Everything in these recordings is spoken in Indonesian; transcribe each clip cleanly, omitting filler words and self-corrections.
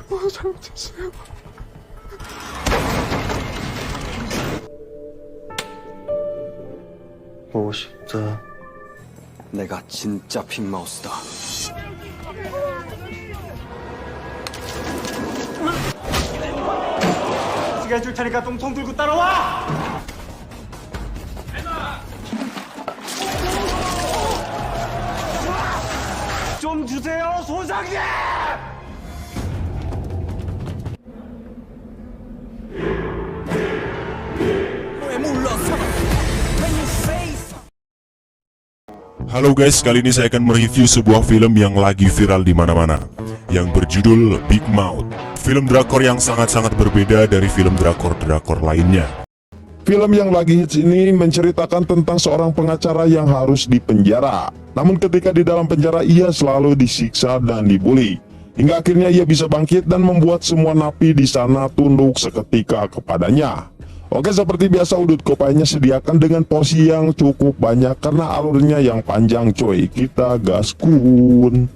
잘못했어요. 보고 싶다. 내가 진짜 빅마우스다. 시간 줄 테니까 똥통 들고 따라와! 좀 주세요, 소장님! Halo guys, kali ini saya akan mereview sebuah film yang lagi viral di mana-mana, yang berjudul Big Mouth. Film drakor yang sangat-sangat berbeda dari film drakor-drakor lainnya. Film yang lagi hits ini menceritakan tentang seorang pengacara yang harus dipenjara. Namun ketika di dalam penjara ia selalu disiksa dan dibully, hingga akhirnya ia bisa bangkit dan membuat semua napi di sana tunduk seketika kepadanya. Oke, seperti biasa udut kopainya sediakan dengan porsi yang cukup banyak karena alurnya yang panjang coy. Kita gaskun.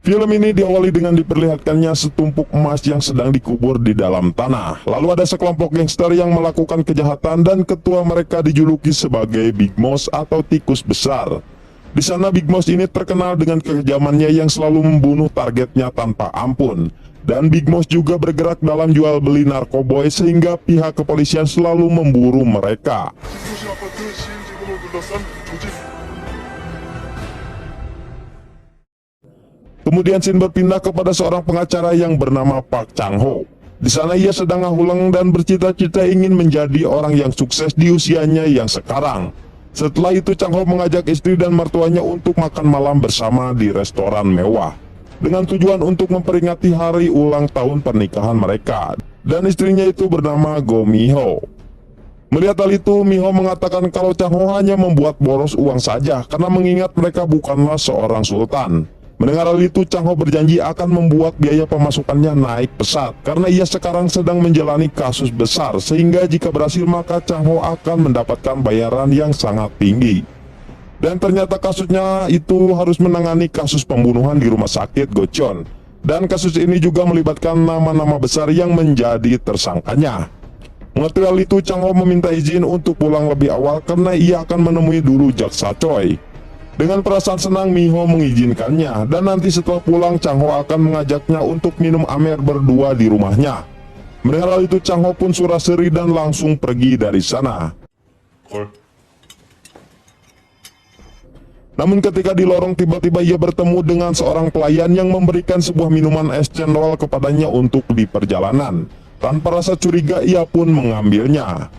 Film ini diawali dengan diperlihatkannya setumpuk emas yang sedang dikubur di dalam tanah. Lalu ada sekelompok gangster yang melakukan kejahatan dan ketua mereka dijuluki sebagai Big Mouse atau tikus besar. Di sana Big Mouse ini terkenal dengan kekejamannya yang selalu membunuh targetnya tanpa ampun. Dan Big Mouse juga bergerak dalam jual beli narkoboy sehingga pihak kepolisian selalu memburu mereka. Kemudian scene berpindah kepada seorang pengacara yang bernama Park Chang Ho. Di sana ia sedang ngahuleng dan bercita-cita ingin menjadi orang yang sukses di usianya yang sekarang. Setelah itu Chang Ho mengajak istri dan mertuanya untuk makan malam bersama di restoran mewah, dengan tujuan untuk memperingati hari ulang tahun pernikahan mereka. Dan istrinya itu bernama Go Mi-ho. Melihat hal itu, Mi-ho mengatakan kalau Chang Ho hanya membuat boros uang saja karena mengingat mereka bukanlah seorang sultan. Mendengar hal itu, Chang Ho berjanji akan membuat biaya pemasukannya naik pesat karena ia sekarang sedang menjalani kasus besar, sehingga jika berhasil maka Chang Ho akan mendapatkan bayaran yang sangat tinggi. Dan ternyata kasusnya itu harus menangani kasus pembunuhan di rumah sakit Gocheon. Dan kasus ini juga melibatkan nama-nama besar yang menjadi tersangkanya. Mengerti hal itu, Chang Ho meminta izin untuk pulang lebih awal karena ia akan menemui dulu jaksa Choi. Dengan perasaan senang, Mi-ho mengizinkannya, dan nanti setelah pulang Chang Ho akan mengajaknya untuk minum amer berdua di rumahnya. Mendengar hal itu, Chang Ho pun surah-seri dan langsung pergi dari sana. Namun ketika di lorong tiba-tiba ia bertemu dengan seorang pelayan yang memberikan sebuah minuman es cendol kepadanya untuk di perjalanan. Tanpa rasa curiga ia pun mengambilnya.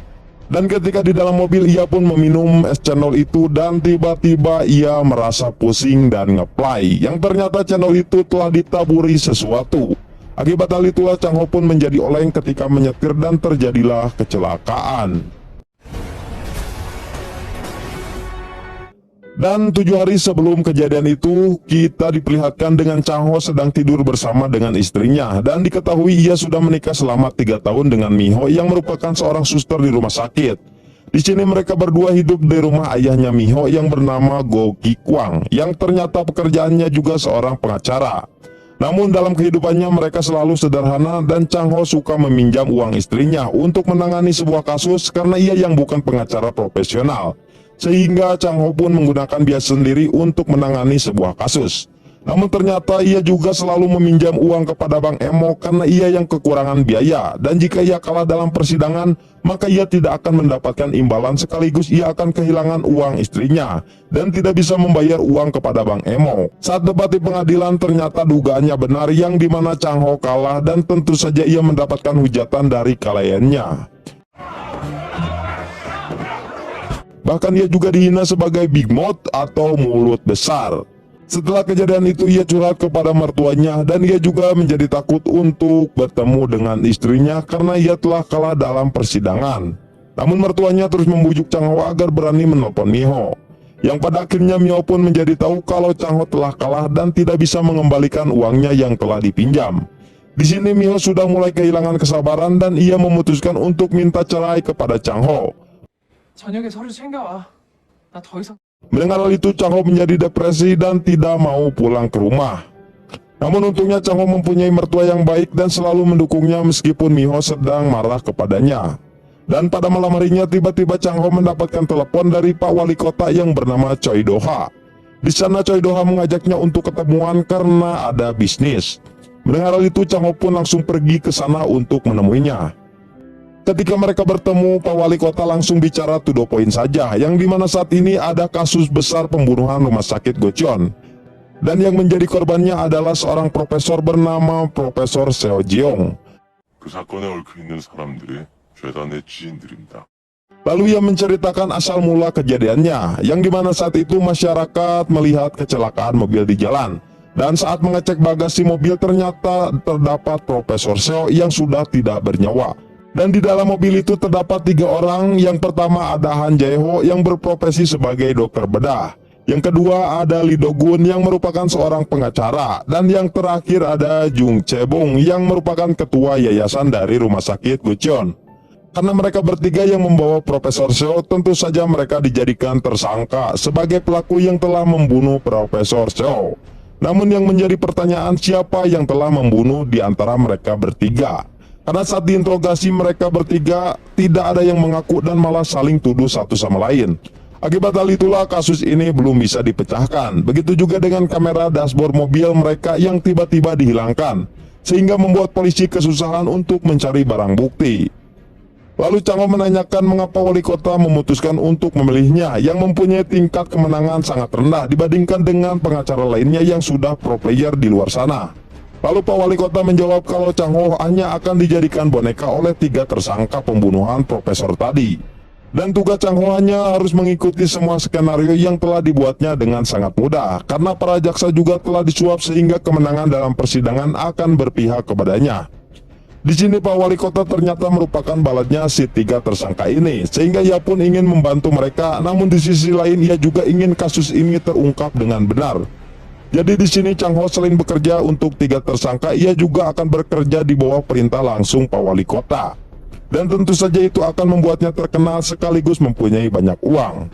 Dan ketika di dalam mobil ia pun meminum es cendol itu dan tiba-tiba ia merasa pusing dan ngeplay, yang ternyata cendol itu telah ditaburi sesuatu. Akibat hal itulah Chang Ho pun menjadi oleng ketika menyetir dan terjadilah kecelakaan. Dan 7 hari sebelum kejadian itu, kita diperlihatkan dengan Chang Ho sedang tidur bersama dengan istrinya. Dan diketahui ia sudah menikah selama 3 tahun dengan Mi-ho yang merupakan seorang suster di rumah sakit. Di sini mereka berdua hidup di rumah ayahnya Mi-ho yang bernama Go Ki-kwang, yang ternyata pekerjaannya juga seorang pengacara. Namun dalam kehidupannya mereka selalu sederhana dan Chang Ho suka meminjam uang istrinya untuk menangani sebuah kasus karena ia yang bukan pengacara profesional. Sehingga Chang Ho pun menggunakan biaya sendiri untuk menangani sebuah kasus. Namun ternyata ia juga selalu meminjam uang kepada Bang Emo karena ia yang kekurangan biaya. Dan jika ia kalah dalam persidangan, maka ia tidak akan mendapatkan imbalan, sekaligus ia akan kehilangan uang istrinya dan tidak bisa membayar uang kepada Bang Emo. Saat debat di pengadilan, ternyata dugaannya benar, yang dimana Chang Ho kalah dan tentu saja ia mendapatkan hujatan dari kliennya. Bahkan ia juga dihina sebagai Big Mouth atau mulut besar. Setelah kejadian itu ia curhat kepada mertuanya dan ia juga menjadi takut untuk bertemu dengan istrinya karena ia telah kalah dalam persidangan. Namun mertuanya terus membujuk Chang Ho agar berani menelpon Miho. Yang pada akhirnya Miho pun menjadi tahu kalau Chang Ho telah kalah dan tidak bisa mengembalikan uangnya yang telah dipinjam. Di sini Miho sudah mulai kehilangan kesabaran dan ia memutuskan untuk minta cerai kepada Chang Ho. 저녁에 서류 챙겨와. 나 더 이상. Mendengar hal itu, Chang Ho menjadi depresi dan tidak mau pulang ke rumah. Namun untungnya Chang Ho mempunyai mertua yang baik dan selalu mendukungnya meskipun Miho sedang marah kepadanya. Dan pada malam harinya tiba-tiba Chang Ho mendapatkan telepon dari Pak Wali Kota yang bernama Choi Do-ha. Di sana Choi Do-ha mengajaknya untuk ketemuan karena ada bisnis. Mendengar hal itu, Chang Ho pun langsung pergi ke sana untuk menemuinya. Ketika mereka bertemu, Pak Wali Kota langsung bicara to the point saja, yang dimana saat ini ada kasus besar pembunuhan rumah sakit Gocheon. Dan yang menjadi korbannya adalah seorang profesor bernama Profesor Seo Jeong. 그 사건에 얽혀 있는 사람들이 죄다 내 지인들입니다. Lalu ia menceritakan asal mula kejadiannya, yang dimana saat itu masyarakat melihat kecelakaan mobil di jalan. Dan saat mengecek bagasi mobil ternyata terdapat Profesor Seo yang sudah tidak bernyawa. Dan di dalam mobil itu terdapat 3 orang, yang pertama ada Han Jae-ho yang berprofesi sebagai dokter bedah. Yang kedua ada Lee Do-gun yang merupakan seorang pengacara. Dan yang terakhir ada Jung Chae-bong yang merupakan ketua yayasan dari rumah sakit Gocheon. Karena mereka bertiga yang membawa Profesor Seo, tentu saja mereka dijadikan tersangka sebagai pelaku yang telah membunuh Profesor Seo. Namun yang menjadi pertanyaan, siapa yang telah membunuh di antara mereka bertiga? Karena saat diinterogasi mereka bertiga tidak ada yang mengaku dan malah saling tuduh satu sama lain. Akibat hal itulah kasus ini belum bisa dipecahkan. Begitu juga dengan kamera dashboard mobil mereka yang tiba-tiba dihilangkan, sehingga membuat polisi kesusahan untuk mencari barang bukti. Lalu Chang Ho menanyakan mengapa wali kota memutuskan untuk memilihnya yang mempunyai tingkat kemenangan sangat rendah dibandingkan dengan pengacara lainnya yang sudah pro player di luar sana. Lalu Pak Wali Kota menjawab kalau Chang Ho hanya akan dijadikan boneka oleh 3 tersangka pembunuhan profesor tadi. Dan tugas Chang Ho hanya harus mengikuti semua skenario yang telah dibuatnya dengan sangat mudah, karena para jaksa juga telah disuap sehingga kemenangan dalam persidangan akan berpihak kepadanya. Di sini Pak Wali Kota ternyata merupakan balatnya si 3 tersangka ini, sehingga ia pun ingin membantu mereka. Namun di sisi lain ia juga ingin kasus ini terungkap dengan benar. Jadi di sini Chang Ho selain bekerja untuk 3 tersangka, ia juga akan bekerja di bawah perintah langsung Pak Wali Kota. Dan tentu saja itu akan membuatnya terkenal sekaligus mempunyai banyak uang.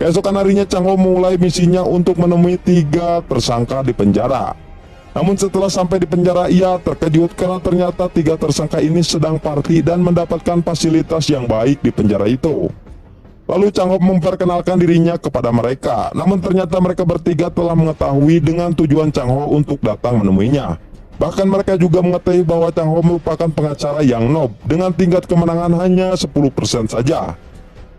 Keesokan harinya Chang Ho mulai misinya untuk menemui 3 tersangka di penjara. Namun setelah sampai di penjara ia terkejut karena ternyata 3 tersangka ini sedang party dan mendapatkan fasilitas yang baik di penjara itu. Lalu Chang Ho memperkenalkan dirinya kepada mereka, namun ternyata mereka bertiga telah mengetahui dengan tujuan Chang Ho untuk datang menemuinya. Bahkan mereka juga mengetahui bahwa Chang Ho merupakan pengacara yang noob dengan tingkat kemenangan hanya 10% saja.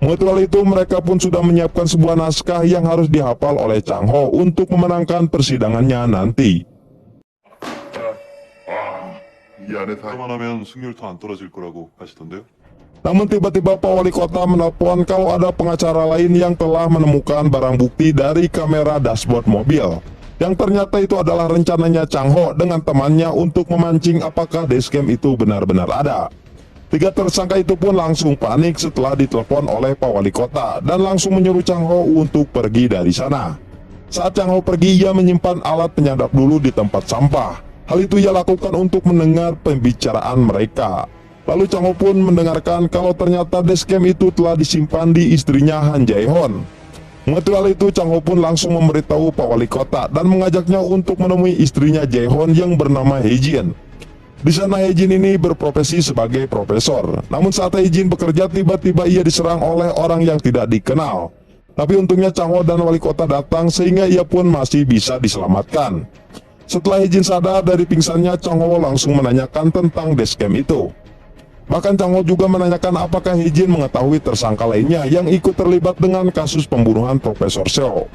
Mengetahui hal itu mereka pun sudah menyiapkan sebuah naskah yang harus dihafal oleh Chang Ho untuk memenangkan persidangannya nanti. 이 안에 다만 하면 승률 더 안 떨어질 거라고 하시던데요? Namun tiba-tiba Pak Wali Kota menelpon kalau ada pengacara lain yang telah menemukan barang bukti dari kamera dashboard mobil. Yang ternyata itu adalah rencananya Chang Ho dengan temannya untuk memancing apakah dashcam itu benar-benar ada. 3 tersangka itu pun langsung panik setelah ditelepon oleh Pak Wali Kota dan langsung menyuruh Chang Ho untuk pergi dari sana. Saat Chang Ho pergi, ia menyimpan alat penyadap dulu di tempat sampah. Hal itu ia lakukan untuk mendengar pembicaraan mereka. Lalu Chang Ho pun mendengarkan kalau ternyata dashcam itu telah disimpan di istrinya Han Jae-hon. Mengetahui hal itu, Chang Ho pun langsung memberitahu Pak Wali Kota dan mengajaknya untuk menemui istrinya Jae-hon yang bernama Hye-jin. Di sana Hye-jin ini berprofesi sebagai profesor. Namun saat Hye-jin bekerja, tiba-tiba ia diserang oleh orang yang tidak dikenal. Tapi untungnya Chang Ho dan Wali Kota datang sehingga ia pun masih bisa diselamatkan. Setelah Hye-jin sadar dari pingsannya, Chang Ho langsung menanyakan tentang dashcam itu. Bahkan Chang Ho juga menanyakan apakah Hye-jin mengetahui tersangka lainnya yang ikut terlibat dengan kasus pembunuhan Profesor Seo.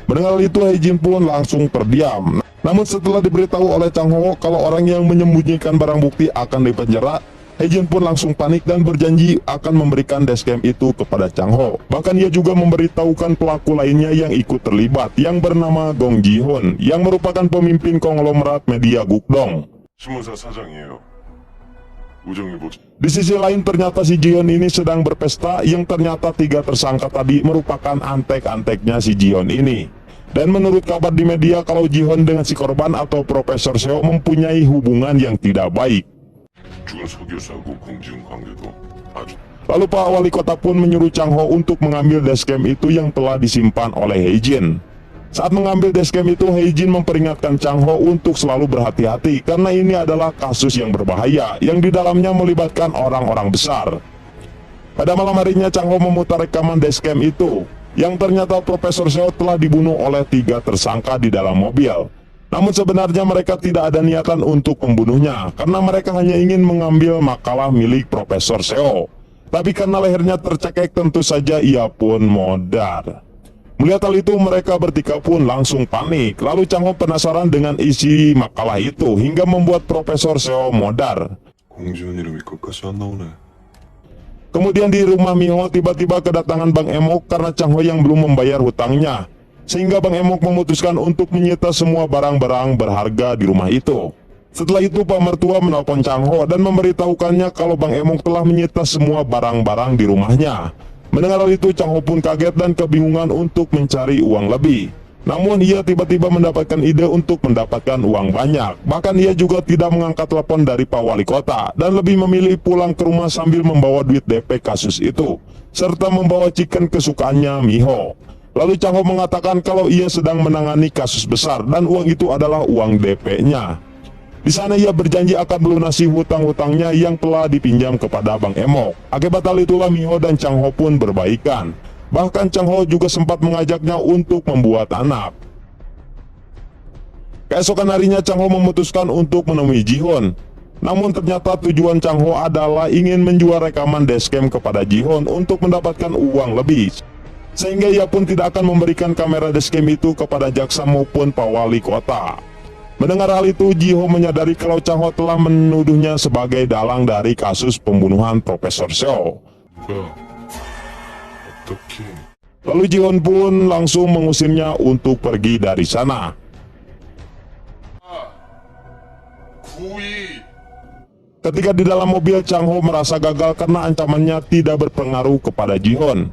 Mendengar itu Hye-jin pun langsung terdiam. Namun setelah diberitahu oleh Chang Ho kalau orang yang menyembunyikan barang bukti akan dipenjara, Hye-jin pun langsung panik dan berjanji akan memberikan dashcam itu kepada Chang Ho. Bahkan ia juga memberitahukan pelaku lainnya yang ikut terlibat yang bernama Gong Ji-hoon yang merupakan pemimpin konglomerat media Gukdong. 신문사 사장이에요. 우정일보 Di sisi lain ternyata si Jion ini sedang berpesta yang ternyata 3 tersangka tadi merupakan antek-anteknya si Jion ini. Dan menurut kabar di media kalau Jion dengan si korban atau Profesor Seo mempunyai hubungan yang tidak baik. 죽은 석유사고 공지훈 관계도 아주 Lalu Pak Wali Kota pun menyuruh Chang Ho untuk mengambil dashcam itu yang telah disimpan oleh Heijin. Saat mengambil dashcam itu, Heijin memperingatkan Chang Ho untuk selalu berhati-hati karena ini adalah kasus yang berbahaya yang di dalamnya melibatkan orang-orang besar. Pada malam harinya Chang Ho memutar rekaman dashcam itu yang ternyata Profesor Seo telah dibunuh oleh 3 tersangka di dalam mobil. Namun sebenarnya mereka tidak ada niatan untuk membunuhnya karena mereka hanya ingin mengambil makalah milik Profesor Seo. Tapi karena lehernya tercekek tentu saja ia pun modar. Melihat hal itu mereka bertiga pun langsung panik. Lalu Chang Ho penasaran dengan isi makalah itu hingga membuat Profesor Seo modar. 공지훈 이름이 끝까지 안 나오네. Kemudian di rumah Miho tiba-tiba kedatangan Bang Emok karena Chang Ho yang belum membayar hutangnya. Sehingga Bang Emok memutuskan untuk menyita semua barang-barang berharga di rumah itu. Setelah itu Pak Mertua menelpon Chang Ho dan memberitahukannya kalau Bang Emok telah menyita semua barang-barang di rumahnya. Mendengar hal itu Chang Ho pun kaget dan kebingungan untuk mencari uang lebih. Namun ia tiba-tiba mendapatkan ide untuk mendapatkan uang banyak. Bahkan ia juga tidak mengangkat telepon dari Pak Wali Kota dan lebih memilih pulang ke rumah sambil membawa duit DP kasus itu serta membawa chicken kesukaannya Miho. Lalu Chang Ho mengatakan kalau ia sedang menangani kasus besar dan uang itu adalah uang DP-nya. Di sana ia berjanji akan melunasi hutang-hutangnya yang telah dipinjam kepada Bang Emok. Akibat hal itulah Miho dan Chang Ho pun berbaikan. Bahkan Chang Ho juga sempat mengajaknya untuk membuat anak. Keesokan harinya Chang Ho memutuskan untuk menemui Jion. Namun ternyata tujuan Chang Ho adalah ingin menjual rekaman dashcam kepada Jion untuk mendapatkan uang lebih. Sehingga ia pun tidak akan memberikan kamera dashcam itu kepada jaksa maupun Pak Wali Kota. Mendengar hal itu, Jiho menyadari kalau Chang Ho telah menuduhnya sebagai dalang dari kasus pembunuhan Profesor Seo. 어떻게 Lalu Jion pun langsung mengusirnya untuk pergi dari sana. Ketika di dalam mobil, Chang Ho merasa gagal karena ancamannya tidak berpengaruh kepada Jion.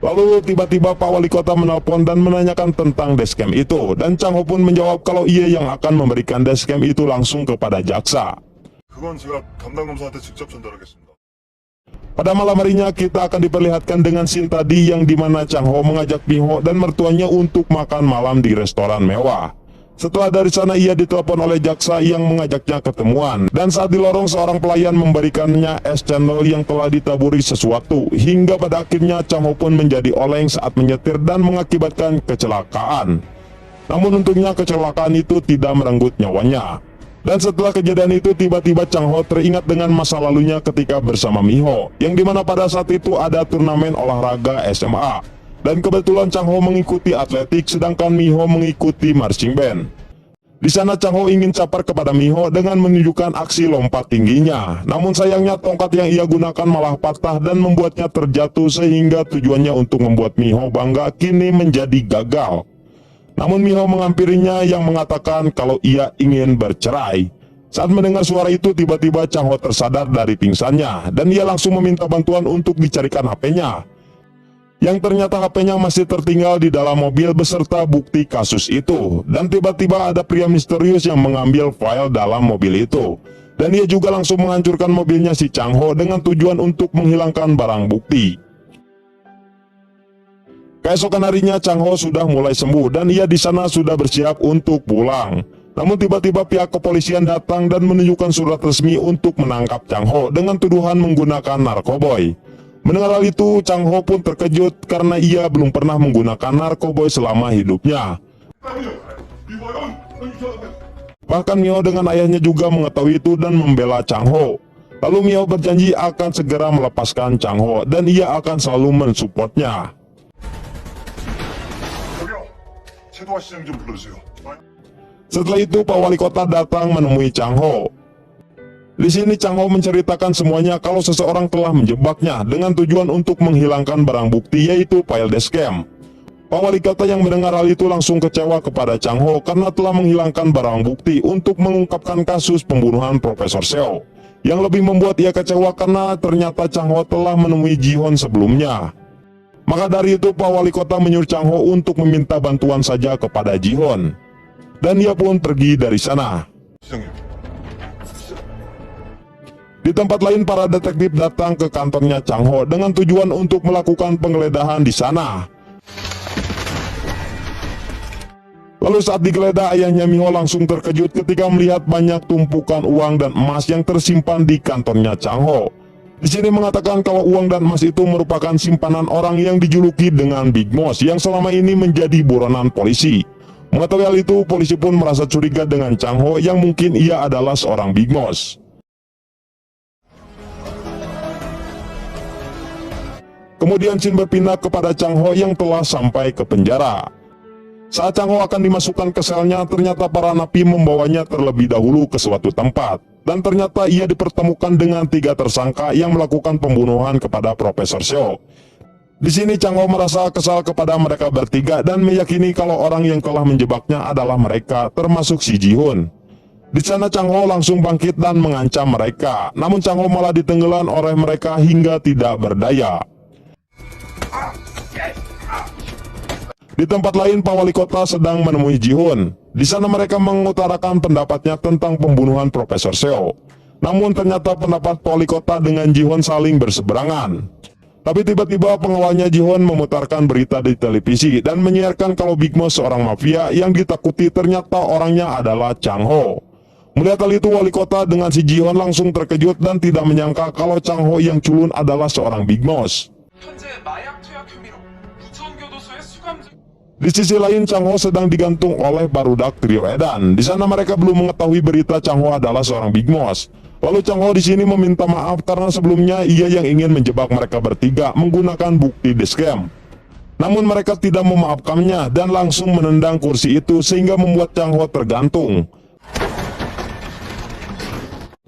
Lalu tiba-tiba Pak Wali Kota menelpon dan menanyakan tentang dashcam itu, dan Chang Ho pun menjawab kalau ia yang akan memberikan dashcam itu langsung kepada jaksa. 그건 제가 담당 검사한테 직접 전달하겠습니다. Pada malam harinya kita akan diperlihatkan dengan scene tadi yang dimana Chang Ho mengajak Miho dan mertuanya untuk makan malam di restoran mewah. Setelah dari sana ia ditelepon oleh jaksa yang mengajaknya ketemuan, dan saat di lorong seorang pelayan memberikannya es cendol yang telah ditaburi sesuatu, hingga pada akhirnya Chang Ho pun menjadi oleng saat menyetir dan mengakibatkan kecelakaan. Namun untungnya kecelakaan itu tidak merenggut nyawanya. Dan setelah kejadian itu tiba-tiba Chang Ho teringat dengan masa lalunya ketika bersama Miho, yang dimana pada saat itu ada turnamen olahraga SMA. Dan kebetulan Chang Ho mengikuti atletik sedangkan Miho mengikuti marching band. Di sana Chang Ho ingin capar kepada Miho dengan menunjukkan aksi lompat tingginya. Namun sayangnya tongkat yang ia gunakan malah patah dan membuatnya terjatuh sehingga tujuannya untuk membuat Miho bangga kini menjadi gagal. Namun Miho menghampirinya yang mengatakan kalau ia ingin bercerai. Saat mendengar suara itu tiba-tiba Chang Ho tersadar dari pingsannya dan ia langsung meminta bantuan untuk dicarikan HP-nya. Yang ternyata HP-nya masih tertinggal di dalam mobil beserta bukti kasus itu. Dan tiba-tiba ada pria misterius yang mengambil file dalam mobil itu. Dan ia juga langsung menghancurkan mobilnya si Chang Ho dengan tujuan untuk menghilangkan barang bukti. Keesokan harinya Chang Ho sudah mulai sembuh dan ia di sana sudah bersiap untuk pulang. Namun tiba-tiba pihak kepolisian datang dan menunjukkan surat resmi untuk menangkap Chang Ho dengan tuduhan menggunakan narkoboy. Mendengar hal itu, Chang Ho pun terkejut karena ia belum pernah menggunakan narkoboy selama hidupnya. Bahkan Miho dengan ayahnya juga mengetahui itu dan membela Chang Ho. Lalu Miho berjanji akan segera melepaskan Chang Ho dan ia akan selalu mensupportnya. Setelah itu Pak Wali Kota datang menemui Chang Ho. Di sini Chang Ho menceritakan semuanya kalau seseorang telah menjebaknya dengan tujuan untuk menghilangkan barang bukti yaitu file dashcam. Pak Wali Kota yang mendengar hal itu langsung kecewa kepada Chang Ho karena telah menghilangkan barang bukti untuk mengungkapkan kasus pembunuhan Profesor Seo. Yang lebih membuat ia kecewa karena ternyata Chang Ho telah menemui Ji-hoon sebelumnya. Maka dari itu Pak Wali Kota menyuruh Chang Ho untuk meminta bantuan saja kepada Ji-hoon. Dan ia pun pergi dari sana. Di tempat lain, para detektif datang ke kantornya Chang Ho dengan tujuan untuk melakukan penggeledahan di sana. Lalu saat digeledah, ayahnya Mi-ho langsung terkejut ketika melihat banyak tumpukan uang dan emas yang tersimpan di kantornya Chang Ho. Di sini mengatakan kalau uang dan emas itu merupakan simpanan orang yang dijuluki dengan Big Moss yang selama ini menjadi buronan polisi. Mengetahui hal itu, polisi pun merasa curiga dengan Chang Ho yang mungkin ia adalah seorang Big Moss. Kemudian Shin berpindah kepada Chang Ho yang telah sampai ke penjara. Saat Chang Ho akan dimasukkan ke selnya, ternyata para napi membawanya terlebih dahulu ke suatu tempat. Dan ternyata ia dipertemukan dengan 3 tersangka yang melakukan pembunuhan kepada Profesor Seo. Di sini Chang Ho merasa kesal kepada mereka bertiga dan meyakini kalau orang yang telah menjebaknya adalah mereka, termasuk si Ji-hoon. Di sana Chang Ho langsung bangkit dan mengancam mereka. Namun Chang Ho malah ditenggelam oleh mereka hingga tidak berdaya. Di tempat lain, Pak Wali Kota sedang menemui Ji-hoon. Di sana mereka mengutarakan pendapatnya tentang pembunuhan Profesor Seo. Namun ternyata pendapat Pak Wali Kota dengan Ji-hoon saling berseberangan. Tapi tiba-tiba pengawalnya Ji-hoon memutarkan berita di televisi dan menyiarkan kalau Big Moss seorang mafia yang ditakuti ternyata orangnya adalah Chang Ho. Melihat hal itu, Wali Kota dengan si Ji-hoon langsung terkejut dan tidak menyangka kalau Chang Ho yang culun adalah seorang Big Moss. 현재 마약 투약 혐의로 부천교도소에 수감 중. Di sisi lain, Chang Ho sedang digantung oleh barudak trio Edan. Di sana mereka belum mengetahui berita Chang Ho adalah seorang Big Moss. Lalu Chang Ho di sini meminta maaf karena sebelumnya ia yang ingin menjebak mereka bertiga menggunakan bukti dashcam. Namun mereka tidak memaafkannya dan langsung menendang kursi itu sehingga membuat Chang Ho tergantung.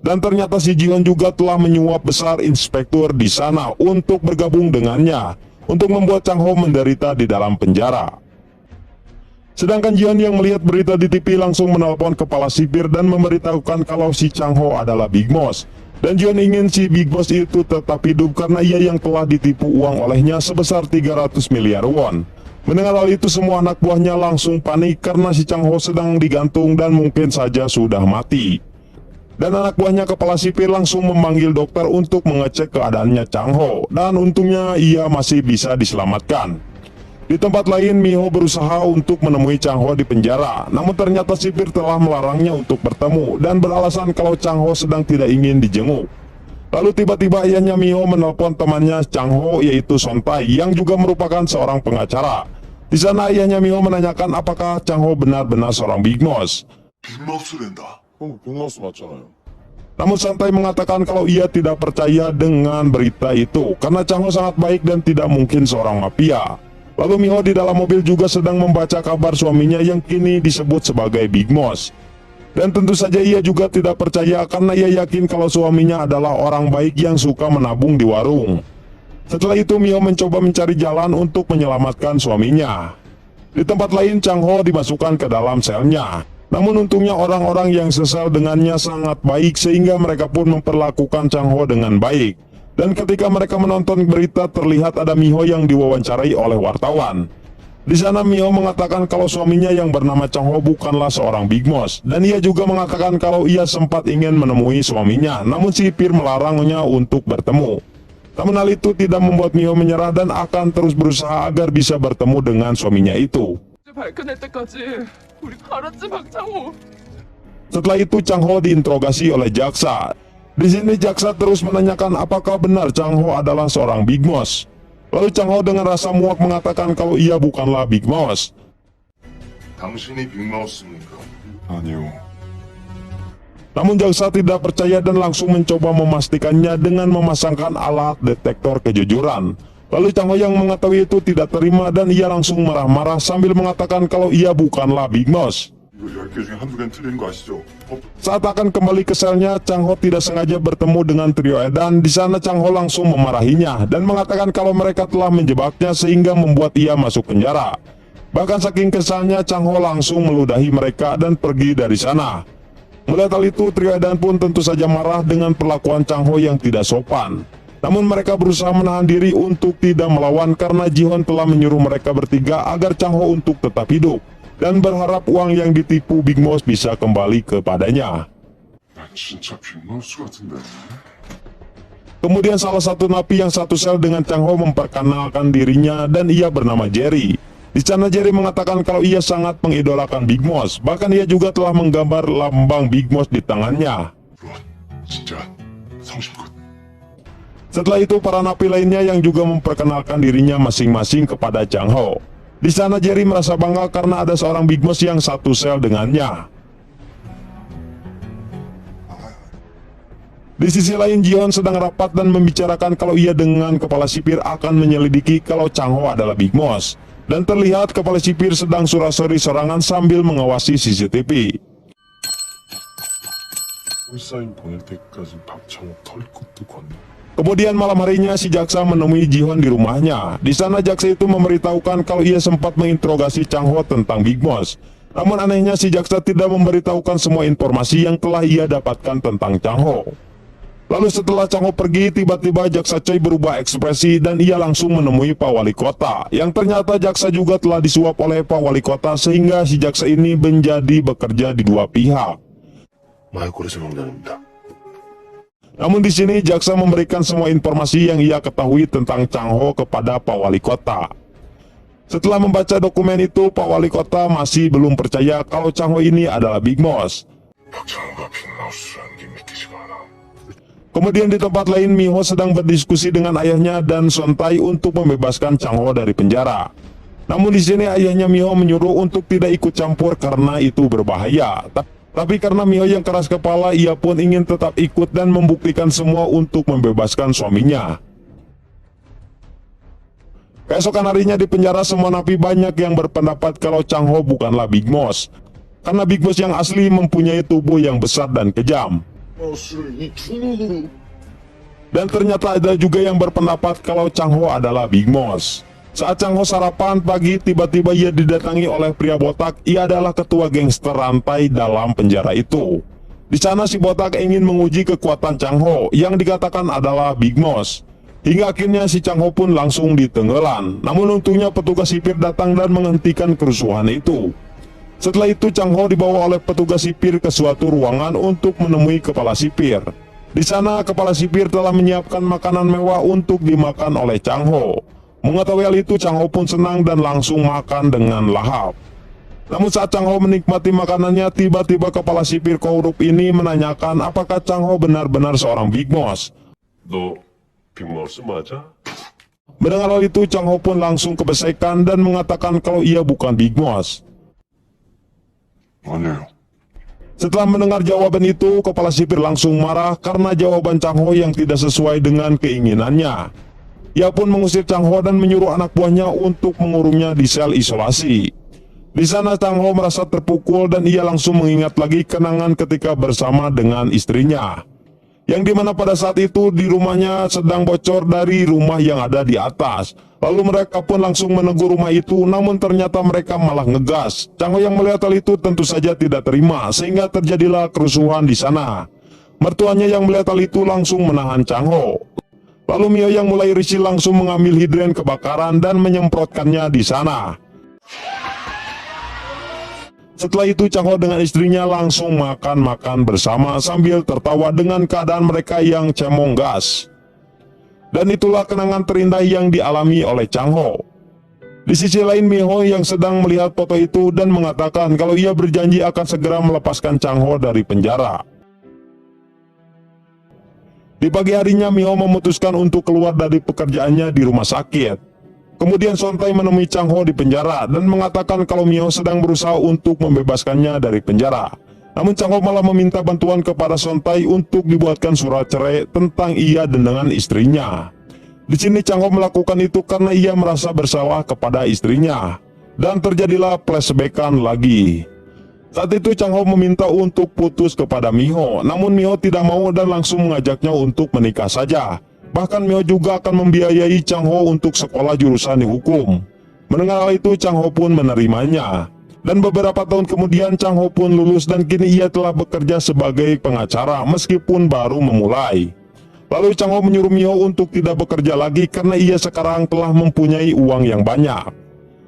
Dan ternyata si Ji-hoon juga telah menyuap besar inspektur di sana untuk bergabung dengannya untuk membuat Chang Ho menderita di dalam penjara. Sedangkan Ji-hoon yang melihat berita di TV langsung menelpon kepala sipir dan memberitahukan kalau si Chang Ho adalah Big Moss. Dan Ji-hoon ingin si Big Boss itu tetap hidup karena ia yang telah ditipu uang olehnya sebesar 300 miliar won. Mendengar hal itu, semua anak buahnya langsung panik karena si Chang Ho sedang digantung dan mungkin saja sudah mati. Dan anak buahnya kepala sipir langsung memanggil dokter untuk mengecek keadaannya Chang Ho. Dan untungnya ia masih bisa diselamatkan. Di tempat lain, Mi-ho berusaha untuk menemui Chang Ho di penjara. Namun ternyata sipir telah melarangnya untuk bertemu dan beralasan kalau Chang Ho sedang tidak ingin dijenguk. Lalu tiba-tiba ayahnya Mi-ho menelpon temannya Chang Ho yaitu Son Tae yang juga merupakan seorang pengacara. Di sana ayahnya Mi-ho menanyakan apakah Chang Ho benar-benar seorang Big Moss. 빅마우스랜다. 빅마우스 맞잖아요. Namun Son Tae mengatakan kalau ia tidak percaya dengan berita itu karena Chang Ho sangat baik dan tidak mungkin seorang mafia. Lalu Mi-ho di dalam mobil juga sedang membaca kabar suaminya yang kini disebut sebagai Big Moss. Dan tentu saja ia juga tidak percaya karena ia yakin kalau suaminya adalah orang baik yang suka menabung di warung. Setelah itu Mi-ho mencoba mencari jalan untuk menyelamatkan suaminya. Di tempat lain, Chang Ho dimasukkan ke dalam selnya. Namun untungnya orang-orang yang sesal dengannya sangat baik sehingga mereka pun memperlakukan Chang Ho dengan baik. Dan ketika mereka menonton berita, terlihat ada Mi-ho yang diwawancarai oleh wartawan. Di sana Mi-ho mengatakan kalau suaminya yang bernama Chang Ho bukanlah seorang Big Moss. Dan ia juga mengatakan kalau ia sempat ingin menemui suaminya, namun sipir melarangnya untuk bertemu. Namun hal itu tidak membuat Mi-ho menyerah dan akan terus berusaha agar bisa bertemu dengan suaminya itu. 밝혀낼 때까지 우리 알았지 박창호. Setelah itu Chang Ho diinterogasi oleh jaksa. Di sini jaksa terus menanyakan apakah benar Chang Ho adalah seorang Big Moss. Lalu Chang Ho dengan rasa muak mengatakan kalau ia bukanlah Big Moss. 당신이 빅마우스입니까? 아니요. Namun jaksa tidak percaya dan langsung mencoba memastikannya dengan memasangkan alat detektor kejujuran. Lalu Chang Ho yang mengetahui itu tidak terima dan ia langsung marah-marah sambil mengatakan kalau ia bukanlah Big Moss. 이거 10개 중에 한두 개는 틀린 거 아시죠? Saat akan kembali ke selnya, Chang Ho tidak sengaja bertemu dengan trio Edan. Di sana Chang Ho langsung memarahinya dan mengatakan kalau mereka telah menjebaknya sehingga membuat ia masuk penjara. Bahkan saking kesalnya, Chang Ho langsung meludahi mereka dan pergi dari sana. Melihat hal itu, trio edan pun tentu saja marah dengan perlakuan Chang Ho yang tidak sopan. Namun mereka berusaha menahan diri untuk tidak melawan karena Ji-hoon telah menyuruh mereka bertiga agar Chang Ho untuk tetap hidup dan berharap uang yang ditipu Big Mouse bisa kembali kepadanya. 난 진짜 빅마우스 같은데. Kemudian salah satu napi yang satu sel dengan Chang Ho memperkenalkan dirinya dan ia bernama Jerry. Di sana Jerry mengatakan kalau ia sangat mengidolakan Big Mouse, bahkan ia juga telah menggambar lambang Big Mouse di tangannya. 진짜 성실껏. Setelah itu para napi lainnya yang juga memperkenalkan dirinya masing-masing kepada Chang Ho. Di sana Jerry merasa bangga karena ada seorang Big Mouse yang satu sel dengannya. Di sisi lain, Ji-hoon sedang rapat dan membicarakan kalau ia dengan kepala sipir akan menyelidiki kalau Chang Ho adalah Big Mouse. Dan terlihat kepala sipir sedang suraseri serangan sambil mengawasi CCTV. 홀사인 보낼 때까지 박창호 털 것도 걷네. Kemudian malam harinya si jaksa menemui Ji-hoon di rumahnya. Di sana jaksa itu memberitahukan kalau ia sempat menginterogasi Chang Ho tentang Big Mouse. Namun anehnya si jaksa tidak memberitahukan semua informasi yang telah ia dapatkan tentang Chang Ho. Lalu setelah Chang Ho pergi, tiba-tiba jaksa Choi berubah ekspresi dan ia langsung menemui Pak Wali Kota. Yang ternyata jaksa juga telah disuap oleh Pak Wali Kota sehingga si jaksa ini menjadi bekerja di dua pihak. 마을골에서 명단입니다. Namun di sini jaksa memberikan semua informasi yang ia ketahui tentang Chang Ho kepada Pak Wali Kota. Setelah membaca dokumen itu, Pak Wali Kota masih belum percaya kalau Chang Ho ini adalah Big Mouse. 박창호가 빅마우스라는 게 믿기지가 않아. Kemudian di tempat lain, Miho sedang berdiskusi dengan ayahnya dan Sontai untuk membebaskan Chang Ho dari penjara. Namun di sini ayahnya Miho menyuruh untuk tidak ikut campur karena itu berbahaya. Tapi karena Miho yang keras kepala, ia pun ingin tetap ikut dan membuktikan semua untuk membebaskan suaminya. Keesokan harinya di penjara, semua napi banyak yang berpendapat kalau Chang Ho bukanlah Big Mouse. Karena Big Mouse yang asli mempunyai tubuh yang besar dan kejam. Dan ternyata ada juga yang berpendapat kalau Chang Ho adalah Big Mouse. Saat Chang Ho sarapan pagi, tiba-tiba ia didatangi oleh pria botak. Ia adalah ketua gangster rantai dalam penjara itu. Di sana si botak ingin menguji kekuatan Chang Ho yang dikatakan adalah Big Mouse. Hingga akhirnya si Chang Ho pun langsung ditenggelam. Namun untungnya petugas sipir datang dan menghentikan kerusuhan itu. Setelah itu Chang Ho dibawa oleh petugas sipir ke suatu ruangan untuk menemui kepala sipir. Di sana kepala sipir telah menyiapkan makanan mewah untuk dimakan oleh Chang Ho. Mengetahui hal itu, Chang Ho pun senang dan langsung makan dengan lahap. Namun saat Chang Ho menikmati makanannya, tiba-tiba kepala sipir korup ini menanyakan apakah Chang Ho benar-benar seorang Big Mouse. 너 빅마우스 맞아? Mendengar hal itu, Chang Ho pun langsung kebesekan dan mengatakan kalau ia bukan Big Mouse. 아니에요. Setelah mendengar jawaban itu, kepala sipir langsung marah karena jawaban Chang Ho yang tidak sesuai dengan keinginannya. Ia pun mengusir Chang Ho dan menyuruh anak buahnya untuk mengurungnya di sel isolasi. Di sana Chang Ho merasa terpukul dan ia langsung mengingat lagi kenangan ketika bersama dengan istrinya. Yang dimana pada saat itu di rumahnya sedang bocor dari rumah yang ada di atas. Lalu mereka pun langsung menegur rumah itu, namun ternyata mereka malah ngegas. Chang Ho yang melihat hal itu tentu saja tidak terima, sehingga terjadilah kerusuhan di sana. Mertuanya yang melihat hal itu langsung menahan Chang Ho. Lalu Mio yang mulai risih langsung mengambil hidran kebakaran dan menyemprotkannya di sana. Setelah itu Chang Ho dengan istrinya langsung makan-makan bersama sambil tertawa dengan keadaan mereka yang cemong gas. Dan itulah kenangan terindah yang dialami oleh Chang Ho. Di sisi lain, Miho yang sedang melihat foto itu dan mengatakan kalau ia berjanji akan segera melepaskan Chang Ho dari penjara. Di pagi harinya, Miho memutuskan untuk keluar dari pekerjaannya di rumah sakit. Kemudian Sontai menemui Chang Ho di penjara dan mengatakan kalau Miho sedang berusaha untuk membebaskannya dari penjara. Namun Chang Ho malah meminta bantuan kepada Sontai untuk dibuatkan surat cerai tentang ia dan dengan istrinya. Di sini Chang Ho melakukan itu karena ia merasa bersalah kepada istrinya. Dan terjadilah flashbackan lagi. Saat itu Chang Ho meminta untuk putus kepada Miho, namun Miho tidak mau dan langsung mengajaknya untuk menikah saja. Bahkan Miho juga akan membiayai Chang Ho untuk sekolah jurusan di hukum. Mendengar hal itu, Chang Ho pun menerimanya. Dan beberapa tahun kemudian Chang Ho pun lulus dan kini ia telah bekerja sebagai pengacara meskipun baru memulai. Lalu Chang Ho menyuruh Miho untuk tidak bekerja lagi karena ia sekarang telah mempunyai uang yang banyak.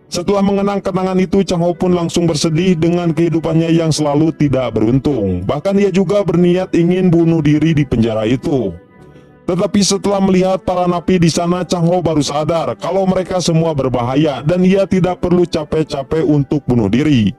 Setelah mengenang kenangan itu, Chang Ho pun langsung bersedih dengan kehidupannya yang selalu tidak beruntung. Bahkan ia juga berniat ingin bunuh diri di penjara itu. Tetapi setelah melihat para napi di sana, Chang Ho baru sadar kalau mereka semua berbahaya dan ia tidak perlu capek-capek untuk bunuh diri.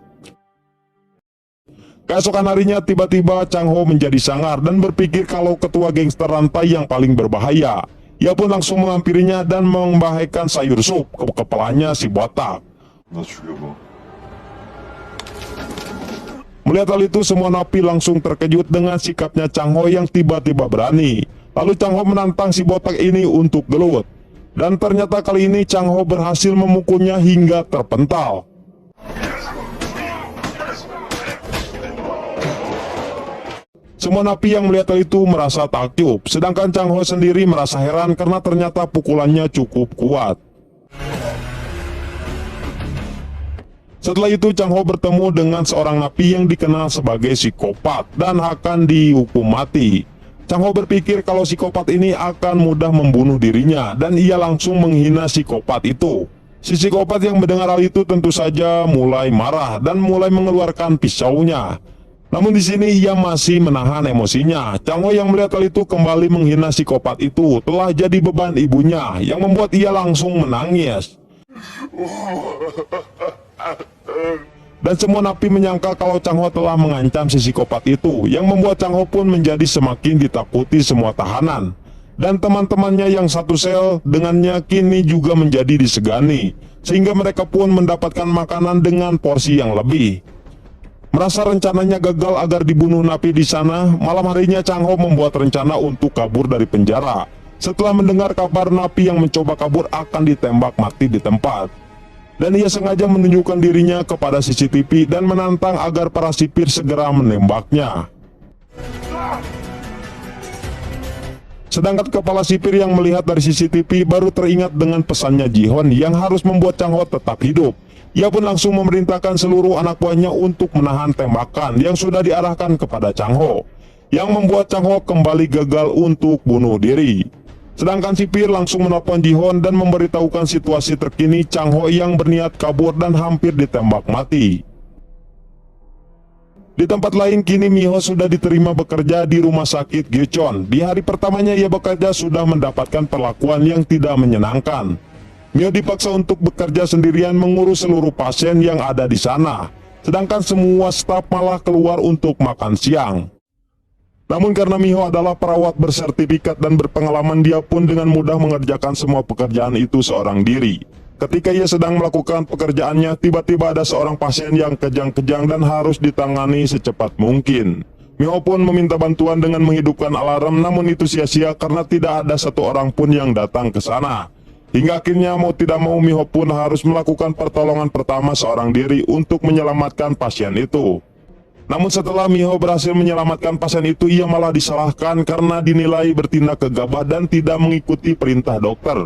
Keesokan harinya tiba-tiba Chang Ho menjadi sangar dan berpikir kalau ketua gangster rantai yang paling berbahaya. Ia pun langsung menghampirinya dan membahayakan sayur sup ke kepalanya si botak. 나 죽여봐. Melihat hal itu, semua napi langsung terkejut dengan sikapnya Chang Ho yang tiba-tiba berani. Lalu Chang Ho menantang si botak ini untuk gelut. Dan ternyata kali ini Chang Ho berhasil memukulnya hingga terpental. Semua napi yang melihat hal itu merasa takjub, sedangkan Chang Ho sendiri merasa heran karena ternyata pukulannya cukup kuat. Setelah itu Chang Ho bertemu dengan seorang napi yang dikenal sebagai psikopat dan akan dihukum mati. Chang Ho berpikir kalau psikopat ini akan mudah membunuh dirinya dan ia langsung menghina psikopat itu. Si psikopat yang mendengar hal itu tentu saja mulai marah dan mulai mengeluarkan pisaunya. Namun di sini ia masih menahan emosinya. Chang Ho yang melihat hal itu kembali menghina psikopat itu telah jadi beban ibunya yang membuat ia langsung menangis. Dan semua napi menyangka kalau Chang Ho telah mengancam si psikopat itu, yang membuat Chang Ho pun menjadi semakin ditakuti semua tahanan. Dan teman-temannya yang satu sel dengannya kini juga menjadi disegani, sehingga mereka pun mendapatkan makanan dengan porsi yang lebih. Merasa rencananya gagal agar dibunuh napi di sana, malam harinya Chang Ho membuat rencana untuk kabur dari penjara. Setelah mendengar kabar napi yang mencoba kabur akan ditembak mati di tempat. Dan ia sengaja menunjukkan dirinya kepada CCTV dan menantang agar para sipir segera menembaknya. Sedangkan kepala sipir yang melihat dari CCTV baru teringat dengan pesannya Ji-Hon yang harus membuat Chang Ho tetap hidup. Ia pun langsung memerintahkan seluruh anak buahnya untuk menahan tembakan yang sudah diarahkan kepada Chang Ho, yang membuat Chang Ho kembali gagal untuk bunuh diri. Sedangkan sipir langsung menelpon Ji-Hon dan memberitahukan situasi terkini Chang Ho yang berniat kabur dan hampir ditembak mati. Di tempat lain, kini Miho sudah diterima bekerja di rumah sakit Gyecheon. Di hari pertamanya ia bekerja sudah mendapatkan perlakuan yang tidak menyenangkan. Miho dipaksa untuk bekerja sendirian mengurus seluruh pasien yang ada di sana. Sedangkan semua staf malah keluar untuk makan siang. Namun karena Miho adalah perawat bersertifikat dan berpengalaman, dia pun dengan mudah mengerjakan semua pekerjaan itu seorang diri. Ketika ia sedang melakukan pekerjaannya, tiba-tiba ada seorang pasien yang kejang-kejang dan harus ditangani secepat mungkin. Miho pun meminta bantuan dengan menghidupkan alarm, namun itu sia-sia karena tidak ada satu orang pun yang datang ke sana. Hingga akhirnya mau tidak mau Miho pun harus melakukan pertolongan pertama seorang diri untuk menyelamatkan pasien itu. Namun setelah Miho berhasil menyelamatkan pasien itu, ia malah disalahkan karena dinilai bertindak gegabah dan tidak mengikuti perintah dokter.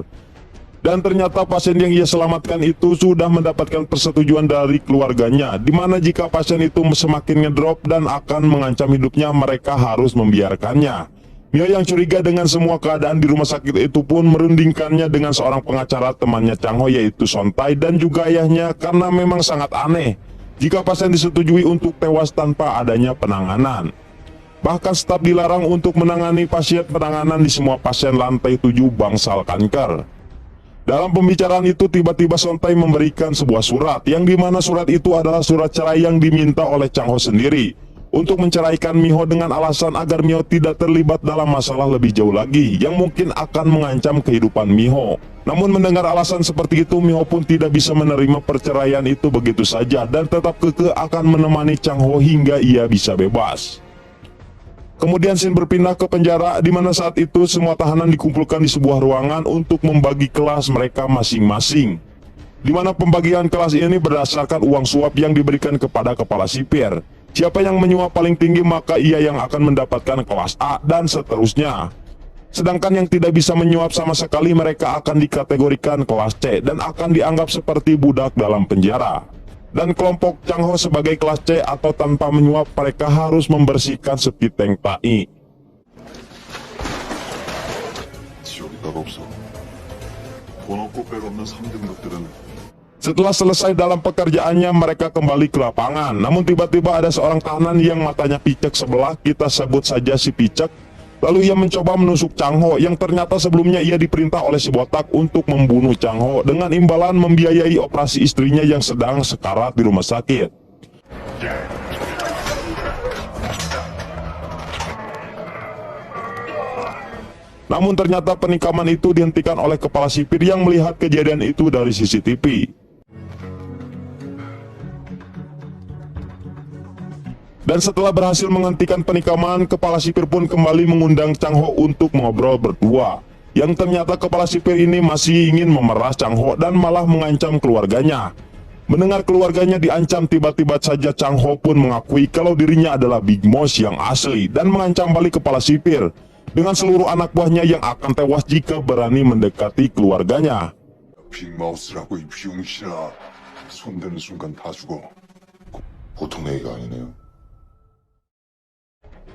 Dan ternyata pasien yang ia selamatkan itu sudah mendapatkan persetujuan dari keluarganya, dimana jika pasien itu semakin ngedrop dan akan mengancam hidupnya, mereka harus membiarkannya. Miho yang curiga dengan semua keadaan di rumah sakit itu pun merundingkannya dengan seorang pengacara temannya Chang Ho, yaitu Sontai, dan juga ayahnya, karena memang sangat aneh jika pasien disetujui untuk tewas tanpa adanya penanganan. Bahkan staf dilarang untuk menangani pasien penanganan di semua pasien lantai 7 bangsal kanker. Dalam pembicaraan itu tiba-tiba Sontai memberikan sebuah surat, yang dimana surat itu adalah surat cerai yang diminta oleh Chang Ho sendiri untuk menceraikan Miho dengan alasan agar Miho tidak terlibat dalam masalah lebih jauh lagi yang mungkin akan mengancam kehidupan Miho. Namun mendengar alasan seperti itu, Miho pun tidak bisa menerima perceraian itu begitu saja dan tetap kekeh akan menemani Chang Ho hingga ia bisa bebas. Kemudian scene berpindah ke penjara, di mana saat itu semua tahanan dikumpulkan di sebuah ruangan untuk membagi kelas mereka masing-masing. Di mana pembagian kelas ini berdasarkan uang suap yang diberikan kepada kepala sipir. Siapa yang menyuap paling tinggi maka ia yang akan mendapatkan kelas A dan seterusnya. Sedangkan yang tidak bisa menyuap sama sekali, mereka akan dikategorikan kelas C dan akan dianggap seperti budak dalam penjara. Dan kelompok Chang Ho sebagai kelas C atau tanpa menyuap, mereka harus membersihkan sepiteng tai. 지역이 따로 없어. 돈 없고 백 없는 3등급들은 Setelah selesai dalam pekerjaannya, mereka kembali ke lapangan. Namun tiba-tiba ada seorang tahanan yang matanya picek sebelah, kita sebut saja si picek. Lalu ia mencoba menusuk Chang Ho, yang ternyata sebelumnya ia diperintah oleh si botak untuk membunuh Chang Ho dengan imbalan membiayai operasi istrinya yang sedang sekarat di rumah sakit. Namun ternyata penikaman itu dihentikan oleh kepala sipir yang melihat kejadian itu dari CCTV. Dan setelah berhasil menghentikan penikaman, kepala sipir pun kembali mengundang Chang Ho untuk mengobrol berdua. Yang ternyata kepala sipir ini masih ingin memeras Chang Ho dan malah mengancam keluarganya. Mendengar keluarganya diancam, tiba-tiba saja Chang Ho pun mengakui kalau dirinya adalah Big Mouse yang asli dan mengancam balik kepala sipir dengan seluruh anak buahnya yang akan tewas jika berani mendekati keluarganya. 빅마우스라고 이 비용신아. 손대는 순간 다 죽어. 보통 애가 아니네요.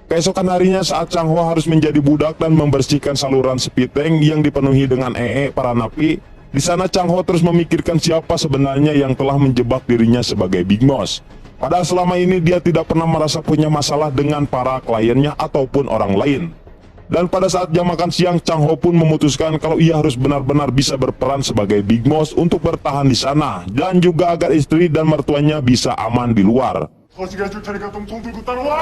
Keesokan harinya saat Chang Ho harus menjadi budak dan membersihkan saluran sepiteng yang dipenuhi dengan para napi, di sana Chang Ho terus memikirkan siapa sebenarnya yang telah menjebak dirinya sebagai Big Mouse. Padahal selama ini dia tidak pernah merasa punya masalah dengan para kliennya ataupun orang lain. Dan pada saat jam makan siang, Chang Ho pun memutuskan kalau ia harus benar-benar bisa berperan sebagai Big Mouse untuk bertahan di sana, dan juga agar istri dan mertuanya bisa aman di luar. 터지게 해줄 테니까 똥통 들고 따라와!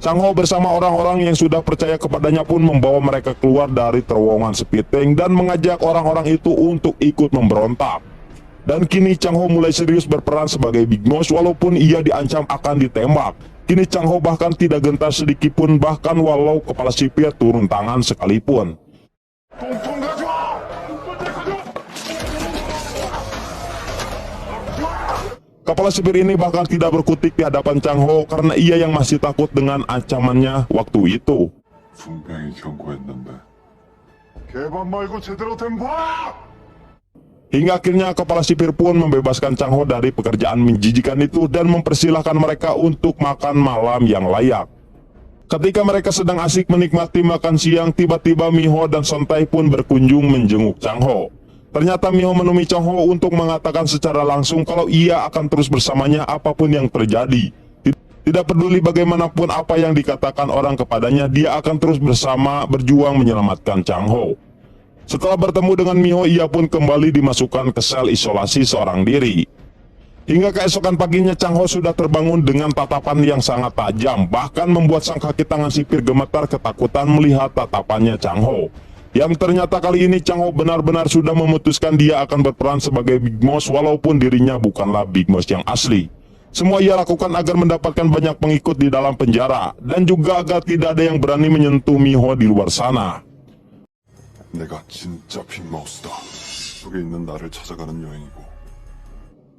Chang Ho bersama orang-orang yang sudah percaya kepadanya pun membawa mereka keluar dari terowongan sepiteng dan mengajak orang-orang itu untuk ikut memberontak. Dan kini Chang Ho mulai serius berperan sebagai Big Mouse walaupun ia diancam akan ditembak. Kini Chang Ho bahkan tidak gentar sedikitpun, bahkan walau kepala sipir turun tangan sekalipun. 똥통 가져와! Kepala sipir ini bahkan tidak berkutik di hadapan Chang Ho karena ia yang masih takut dengan ancamannya waktu itu. 분명히 경고했는데. 개밥 말고 제대로 된 밥! Hingga akhirnya kepala sipir pun membebaskan Chang Ho dari pekerjaan menjijikan itu dan mempersilahkan mereka untuk makan malam yang layak. Ketika mereka sedang asik menikmati makan siang, tiba-tiba Miho dan Sontai pun berkunjung menjenguk Chang Ho. Ternyata Miho menemui Chang Ho untuk mengatakan secara langsung kalau ia akan terus bersamanya apapun yang terjadi. Tidak peduli bagaimanapun apa yang dikatakan orang kepadanya, dia akan terus berjuang menyelamatkan Chang Ho. Setelah bertemu dengan Miho, ia pun kembali dimasukkan ke sel isolasi seorang diri. Hingga keesokan paginya Chang Ho sudah terbangun dengan tatapan yang sangat tajam, bahkan membuat sang kaki tangan sipir gemetar ketakutan melihat tatapannya Chang Ho. Yang ternyata kali ini Chang Ho benar-benar sudah memutuskan dia akan berperan sebagai Big Mouse walaupun dirinya bukanlah Big Mouse yang asli. Semua ia lakukan agar mendapatkan banyak pengikut di dalam penjara, dan juga agar tidak ada yang berani menyentuh Miho di luar sana. 내가 진짜 빅마우스다. 속에 있는 나를 찾아가는 여행이고.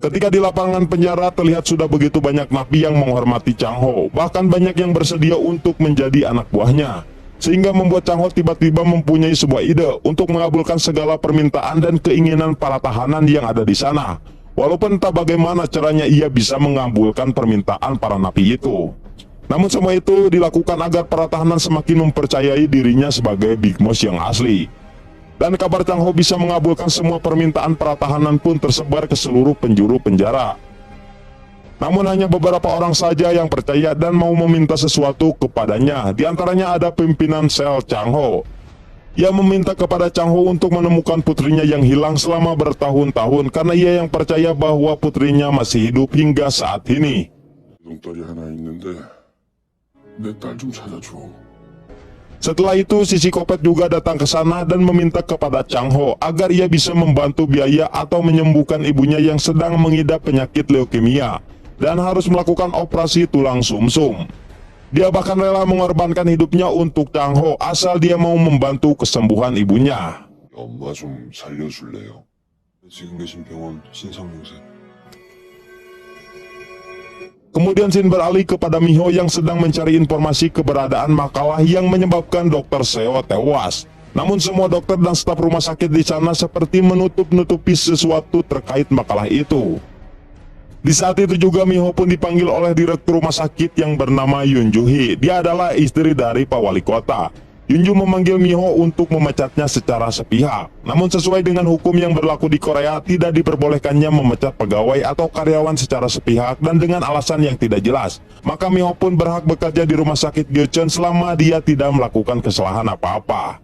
Ketika di lapangan penjara terlihat sudah begitu banyak napi yang menghormati Chang Ho, bahkan banyak yang bersedia untuk menjadi anak buahnya. Sehingga membuat Chang Ho tiba-tiba mempunyai sebuah ide untuk mengabulkan segala permintaan dan keinginan para tahanan yang ada di sana. Walaupun entah bagaimana caranya ia bisa mengabulkan permintaan para napi itu. Namun semua itu dilakukan agar para tahanan semakin mempercayai dirinya sebagai Big Mouse yang asli. Dan kabar Chang Ho bisa mengabulkan semua permintaan para tahanan pun tersebar ke seluruh penjuru penjara. Namun hanya beberapa orang saja yang percaya dan mau meminta sesuatu kepadanya. Di antaranya ada pimpinan sel Chang Ho. Ia meminta kepada Chang Ho untuk menemukan putrinya yang hilang selama bertahun-tahun karena ia yang percaya bahwa putrinya masih hidup hingga saat ini. 눈덩이 하나 있는데 내 딸 좀 찾아줘. Setelah itu si psikopat juga datang ke sana dan meminta kepada Chang Ho agar ia bisa membantu biaya atau menyembuhkan ibunya yang sedang mengidap penyakit leukemia dan harus melakukan operasi tulang sumsum. Dia bahkan rela mengorbankan hidupnya untuk Chang Ho asal dia mau membantu kesembuhan ibunya. 엄마 좀 살려줄래요? 지금 계신 병원 신성용세. Kemudian Shin beralih kepada Miho yang sedang mencari informasi keberadaan makalah yang menyebabkan Dr. Seo tewas. Namun semua dokter dan staf rumah sakit di sana seperti menutup-nutupi sesuatu terkait makalah itu. Di saat itu juga Miho pun dipanggil oleh direktur rumah sakit yang bernama Yun Ju-hee. Dia adalah istri dari Pak Wali Kota. Yun Ju memanggil Miho untuk memecatnya secara sepihak. Namun sesuai dengan hukum yang berlaku di Korea, tidak diperbolehkannya memecat pegawai atau karyawan secara sepihak dan dengan alasan yang tidak jelas. Maka Miho pun berhak bekerja di rumah sakit Gyeocheon selama dia tidak melakukan kesalahan apa-apa.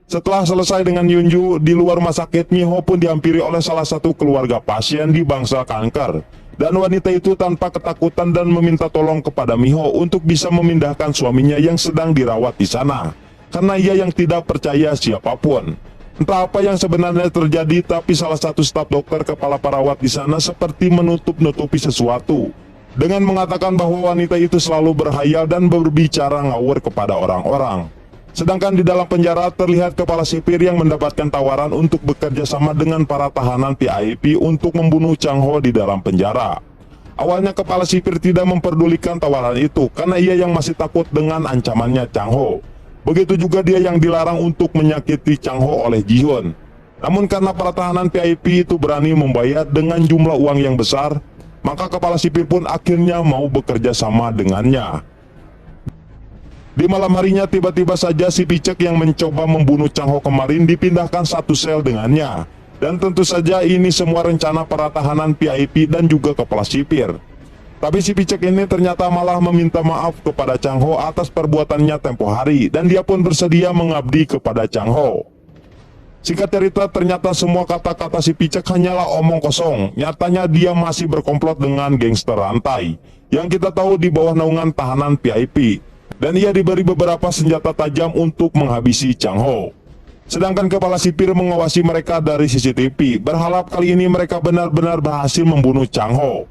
Setelah selesai dengan Yun Ju, di luar rumah sakit, Miho pun dihampiri oleh salah satu keluarga pasien di bangsa kanker. Dan wanita itu tanpa ketakutan dan meminta tolong kepada Miho untuk bisa memindahkan suaminya yang sedang dirawat di sana. Karena ia yang tidak percaya siapapun. Entah apa yang sebenarnya terjadi, tapi salah satu staf dokter kepala perawat di sana seperti menutup-nutupi sesuatu. Dengan mengatakan bahwa wanita itu selalu berhayal dan berbicara ngawur kepada orang-orang. Sedangkan di dalam penjara terlihat kepala sipir yang mendapatkan tawaran untuk bekerja sama dengan para tahanan VIP untuk membunuh Chang Ho di dalam penjara. Awalnya kepala sipir tidak memperdulikan tawaran itu karena ia yang masih takut dengan ancamannya Chang Ho. Begitu juga dia yang dilarang untuk menyakiti Chang Ho oleh Ji-hoon. Namun karena para tahanan VIP itu berani membayar dengan jumlah uang yang besar, maka kepala sipir pun akhirnya mau bekerja sama dengannya. Di malam harinya tiba-tiba saja si Picek yang mencoba membunuh Chang Ho kemarin dipindahkan satu sel dengannya. Dan tentu saja ini semua rencana para tahanan VIP dan juga kepala sipir. Tapi si Picek ini ternyata malah meminta maaf kepada Chang Ho atas perbuatannya tempo hari. Dan dia pun bersedia mengabdi kepada Chang Ho. Singkat cerita, ternyata semua kata-kata si Picek hanyalah omong kosong. Nyatanya dia masih berkomplot dengan gangster rantai yang kita tahu di bawah naungan tahanan VIP. Dan ia diberi beberapa senjata tajam untuk menghabisi Chang Ho. Sedangkan kepala sipir mengawasi mereka dari CCTV, berharap kali ini mereka benar-benar berhasil membunuh Chang Ho.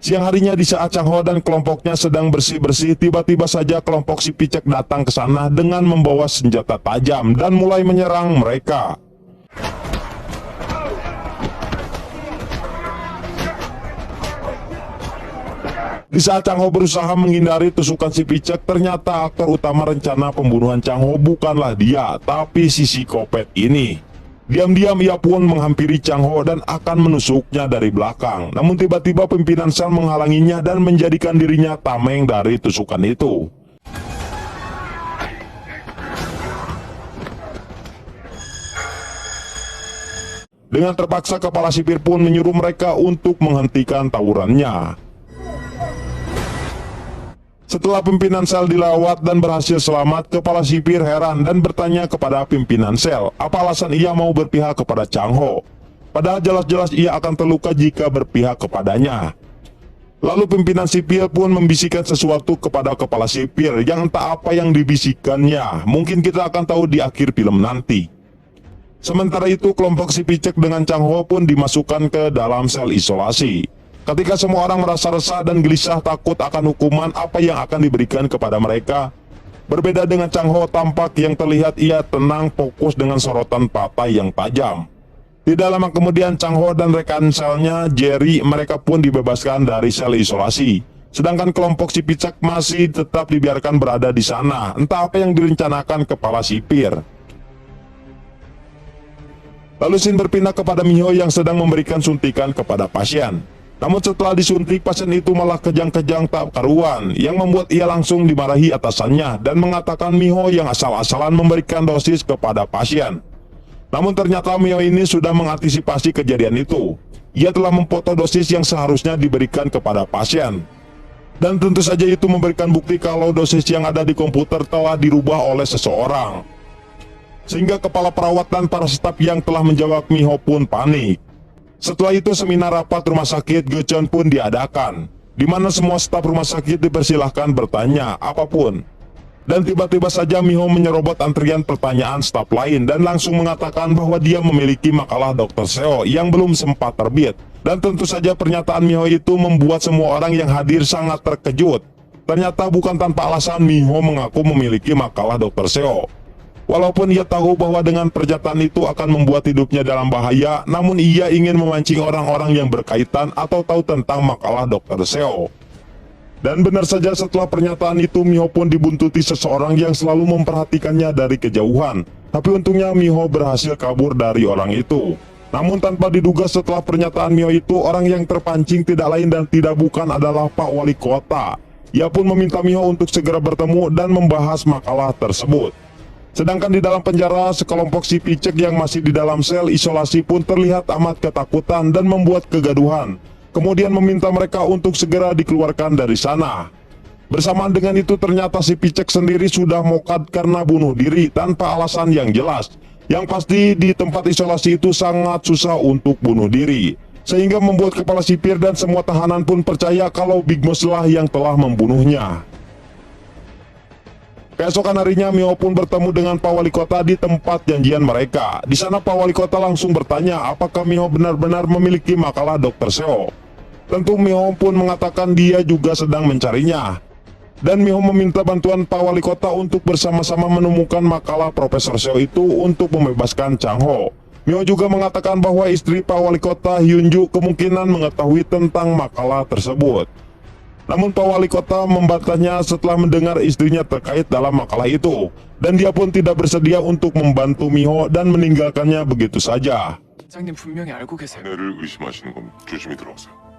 Siang harinya di saat Chang Ho dan kelompoknya sedang bersih-bersih, tiba-tiba saja kelompok si Picek datang ke sana dengan membawa senjata tajam dan mulai menyerang mereka. Di saat Chang Ho berusaha menghindari tusukan si Picek, ternyata aktor utama rencana pembunuhan Chang Ho bukanlah dia, tapi si psikopat ini. Diam-diam ia pun menghampiri Chang Ho dan akan menusuknya dari belakang. Namun tiba-tiba pimpinan sel menghalanginya dan menjadikan dirinya tameng dari tusukan itu. Dengan terpaksa kepala sipir pun menyuruh mereka untuk menghentikan tawurannya. Setelah pimpinan sel dilawat dan berhasil selamat, kepala sipir heran dan bertanya kepada pimpinan sel apa alasan ia mau berpihak kepada Chang Ho. Padahal jelas-jelas ia akan terluka jika berpihak kepadanya. Lalu pimpinan sipil pun membisikkan sesuatu kepada kepala sipir yang entah apa yang dibisikannya. Mungkin kita akan tahu di akhir film nanti. Sementara itu kelompok si Picek dengan Chang Ho pun dimasukkan ke dalam sel isolasi. Ketika semua orang merasa resah dan gelisah takut akan hukuman apa yang akan diberikan kepada mereka, berbeda dengan Chang Ho, tampak yang terlihat ia tenang fokus dengan sorotan mata yang tajam. Tidak lama kemudian Chang Ho dan rekan selnya Jerry mereka pun dibebaskan dari sel isolasi. Sedangkan kelompok si Picek masih tetap dibiarkan berada di sana. Entah apa yang direncanakan kepala sipir. Lalu scene berpindah kepada Miho yang sedang memberikan suntikan kepada pasien. Namun setelah disuntik, pasien itu malah kejang-kejang tak karuan, yang membuat ia langsung dimarahi atasannya dan mengatakan Miho yang asal-asalan memberikan dosis kepada pasien. Namun ternyata Miho ini sudah mengantisipasi kejadian itu. Ia telah memfoto dosis yang seharusnya diberikan kepada pasien. Dan tentu saja itu memberikan bukti kalau dosis yang ada di komputer telah dirubah oleh seseorang. Sehingga kepala perawat dan para staf yang telah menjawab Miho pun panik. Setelah itu seminar rapat rumah sakit Gyeocheon pun diadakan, di mana semua staf rumah sakit dipersilahkan bertanya apapun. Dan tiba-tiba saja Miho menyerobot antrian pertanyaan staf lain dan langsung mengatakan bahwa dia memiliki makalah Dr. Seo yang belum sempat terbit. Dan tentu saja pernyataan Miho itu membuat semua orang yang hadir sangat terkejut. Ternyata bukan tanpa alasan Miho mengaku memiliki makalah Dr. Seo. Walaupun ia tahu bahwa dengan pernyataan itu akan membuat hidupnya dalam bahaya, namun ia ingin memancing orang-orang yang berkaitan atau tahu tentang makalah Dr. Seo. Dan benar saja setelah pernyataan itu Miho pun dibuntuti seseorang yang selalu memperhatikannya dari kejauhan. Tapi untungnya Miho berhasil kabur dari orang itu. Namun tanpa diduga setelah pernyataan Miho itu, orang yang terpancing tidak lain dan tidak bukan adalah Pak Wali Kota. Ia pun meminta Miho untuk segera bertemu dan membahas makalah tersebut. Sedangkan di dalam penjara, sekelompok si picek yang masih di dalam sel isolasi pun terlihat amat ketakutan dan membuat kegaduhan. Kemudian meminta mereka untuk segera dikeluarkan dari sana. Bersamaan dengan itu ternyata si picek sendiri sudah mokad karena bunuh diri tanpa alasan yang jelas. Yang pasti di tempat isolasi itu sangat susah untuk bunuh diri, sehingga membuat kepala sipir dan semua tahanan pun percaya kalau Big Boss lah yang telah membunuhnya. Keesokan harinya Miho pun bertemu dengan Pak Wali Kota di tempat janjian mereka. Di sana Pak Wali Kota langsung bertanya apakah Miho benar-benar memiliki makalah Dr. Seo. Tentu Miho pun mengatakan dia juga sedang mencarinya. Dan Miho meminta bantuan Pak Wali Kota untuk bersama-sama menemukan makalah Profesor Seo itu untuk membebaskan Chang Ho. Miho juga mengatakan bahwa istri Pak Wali Kota Hyunju kemungkinan mengetahui tentang makalah tersebut. Namun Pak Wali Kota membantahnya setelah mendengar istrinya terkait dalam makalah itu. Dan dia pun tidak bersedia untuk membantu Miho dan meninggalkannya begitu saja. 부장님 분명히 알고 계세요. 아내를 의심하시는 건 조심히 들어가세요.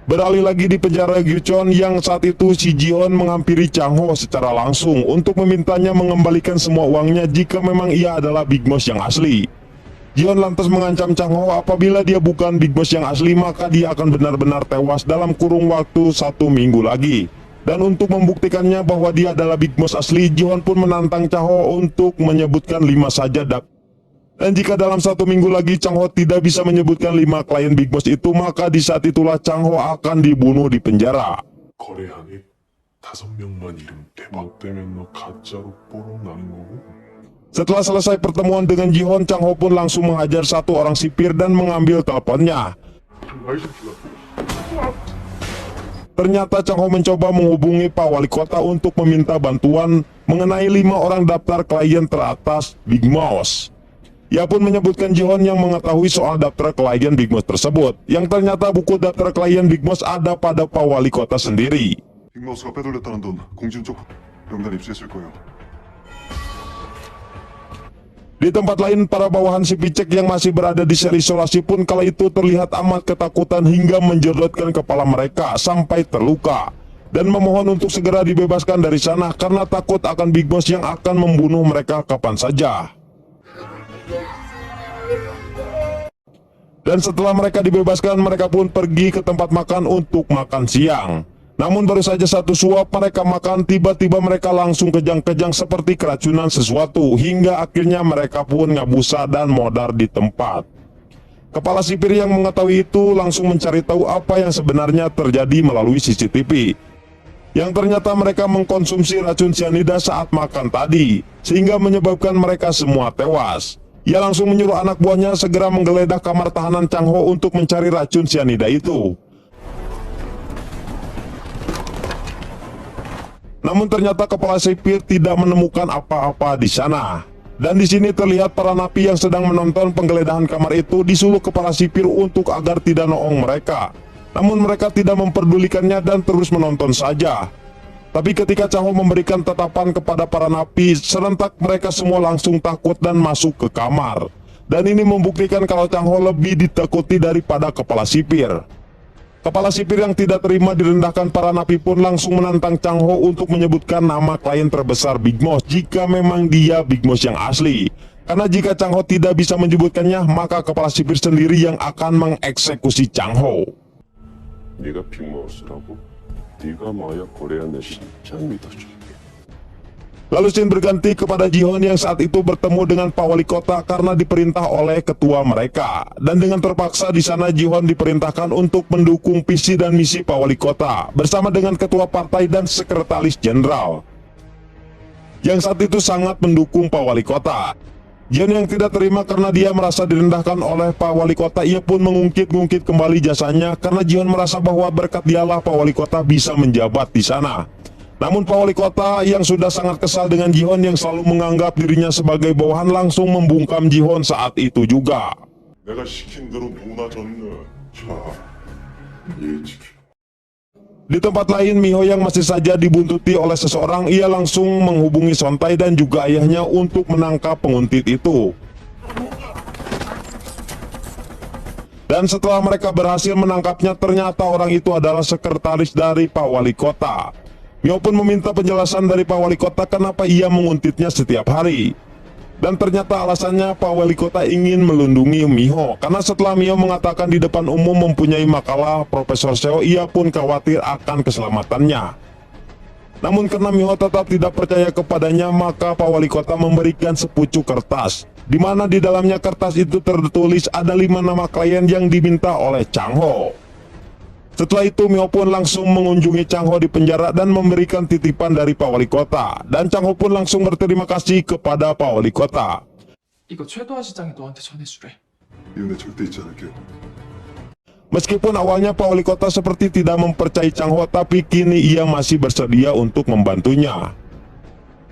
Beralih lagi di penjara Gyuchon yang saat itu si Jion menghampiri Chang Ho secara langsung untuk memintanya mengembalikan semua uangnya jika memang ia adalah Big Boss yang asli. Jion lantas mengancam Chang Ho apabila dia bukan Big Boss yang asli maka dia akan benar-benar tewas dalam kurung waktu 1 minggu lagi. Dan untuk membuktikannya bahwa dia adalah Big Boss asli, Jion pun menantang Chang Ho untuk menyebutkan 5 saja dan jika dalam 1 minggu lagi Chang Ho tidak bisa menyebutkan 5 klien Big Boss itu, maka di saat itulah Chang Ho akan dibunuh di penjara. 거래하니 5명만 이름 대박되면 너 가짜로 뽀록 나는 거고. Setelah selesai pertemuan dengan Jihon, Chang Ho pun langsung menghajar satu orang sipir dan mengambil teleponnya. Ternyata Chang Ho mencoba menghubungi Pak Wali Kota untuk meminta bantuan mengenai 5 orang daftar klien teratas Big Boss. Ia pun menyebutkan Jihon yang mengetahui soal daftar klien Big Boss tersebut, yang ternyata buku daftar klien Big Boss ada pada Pak Wali Kota sendiri. 빅마우스가 빼돌렸다는 돈 공진 쪽 명단 입수했을 거예요. Di tempat lain, para bawahan si picek yang masih berada di sel isolasi pun kala itu terlihat amat ketakutan hingga menjodotkan kepala mereka sampai terluka dan memohon untuk segera dibebaskan dari sana karena takut akan Big Boss yang akan membunuh mereka kapan saja. Dan setelah mereka dibebaskan, mereka pun pergi ke tempat makan untuk makan siang. Namun baru saja satu suap mereka makan, tiba-tiba mereka langsung kejang-kejang seperti keracunan sesuatu, hingga akhirnya mereka pun ngabusa dan modar di tempat. Kepala sipir yang mengetahui itu langsung mencari tahu apa yang sebenarnya terjadi melalui CCTV. Yang ternyata mereka mengkonsumsi racun cyanida saat makan tadi, sehingga menyebabkan mereka semua tewas. Ia langsung menyuruh anak buahnya segera menggeledah kamar tahanan Chang Ho untuk mencari racun cyanida itu. Namun ternyata kepala sipir tidak menemukan apa-apa di sana. Dan di sini terlihat para napi yang sedang menonton penggeledahan kamar itu disuruh kepala sipir untuk agar tidak noong mereka. Namun mereka tidak memperdulikannya dan terus menonton saja. Tapi ketika Chang Ho memberikan tatapan kepada para napi, serentak mereka semua langsung takut dan masuk ke kamar. Dan ini membuktikan kalau Chang Ho lebih ditakuti daripada kepala sipir. Kepala sipir yang tidak terima direndahkan para napi pun langsung menantang Chang Ho untuk menyebutkan nama klien terbesar Big Boss jika memang dia Big Boss yang asli. Karena jika Chang Ho tidak bisa menyebutkannya, maka kepala sipir sendiri yang akan mengeksekusi Chang Ho. 네가 빅마우스라고? 네가 마약 거래한 내 진짜 믿어줄게. Lalu scene berganti kepada Jihon yang saat itu bertemu dengan Pak Wali Kota karena diperintah oleh ketua mereka. Dan dengan terpaksa di sana Jihon diperintahkan untuk mendukung visi dan misi Pak Wali Kota bersama dengan ketua partai dan sekretaris jenderal yang saat itu sangat mendukung Pak Wali Kota. Jihon yang tidak terima karena dia merasa direndahkan oleh Pak Wali Kota, ia pun mengungkit-ungkit kembali jasanya karena Jihon merasa bahwa berkat dialah Pak Wali Kota bisa menjabat di sana. Namun Pak Wali Kota yang sudah sangat kesal dengan Jihon yang selalu menganggap dirinya sebagai bawahan langsung membungkam Jihon saat itu juga. 내가 시킨 대로 누나 줬네. 자, 예측. Di tempat lain, Miho yang masih saja dibuntuti oleh seseorang, ia langsung menghubungi Sontai dan juga ayahnya untuk menangkap penguntit itu. Dan setelah mereka berhasil menangkapnya, ternyata orang itu adalah sekretaris dari Pak Wali Kota. Miho pun meminta penjelasan dari Pak Wali Kota kenapa ia menguntitnya setiap hari. Dan ternyata alasannya Pak Wali Kota ingin melindungi Miho, karena setelah Miho mengatakan di depan umum mempunyai makalah Profesor Seo, ia pun khawatir akan keselamatannya. Namun karena Miho tetap tidak percaya kepadanya, maka Pak Wali Kota memberikan sepucuk kertas, di mana di dalamnya kertas itu tertulis ada 5 nama klien yang diminta oleh Chang Ho. Setelah itu Miho pun langsung mengunjungi Chang Ho di penjara dan memberikan titipan dari Pak Wali Kota. Dan Chang Ho pun langsung berterima kasih kepada Pak Wali Kota. 이거 최도하 시장이 너한테 전해주래. 이혼에 절대 잊지 않을게요. Meskipun awalnya Pak Wali Kota seperti tidak mempercayai Chang Ho, tapi kini ia masih bersedia untuk membantunya.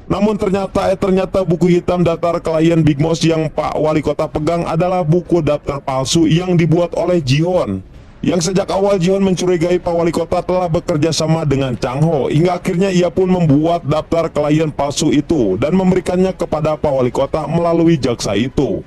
Namun ternyata buku hitam daftar klien Big Boss yang Pak Wali Kota pegang adalah buku daftar palsu yang dibuat oleh Ji-Hoon. Yang sejak awal Ji-Hoon mencurigai Pak Wali Kota telah bekerja sama dengan Chang Ho, hingga akhirnya ia pun membuat daftar klien palsu itu dan memberikannya kepada Pak Wali Kota melalui jaksa itu.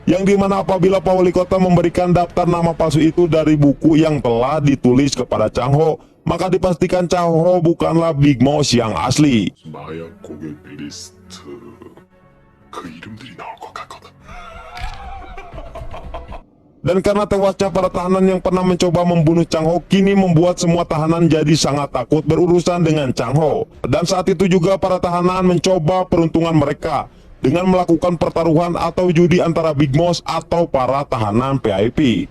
Yang dimana apabila Pak Wali Kota memberikan daftar nama palsu itu dari buku yang telah ditulis kepada Chang Ho, maka dipastikan Chang Ho bukanlah Big Boss yang asli. 마약 고객 리스트 그 이름들이 나올 것 같거든. Dan karena tewasnya para tahanan yang pernah mencoba membunuh Chang Ho, kini membuat semua tahanan jadi sangat takut berurusan dengan Chang Ho. Dan saat itu juga para tahanan mencoba peruntungan mereka dengan melakukan pertaruhan atau judi antara Big Boss atau para tahanan PIP.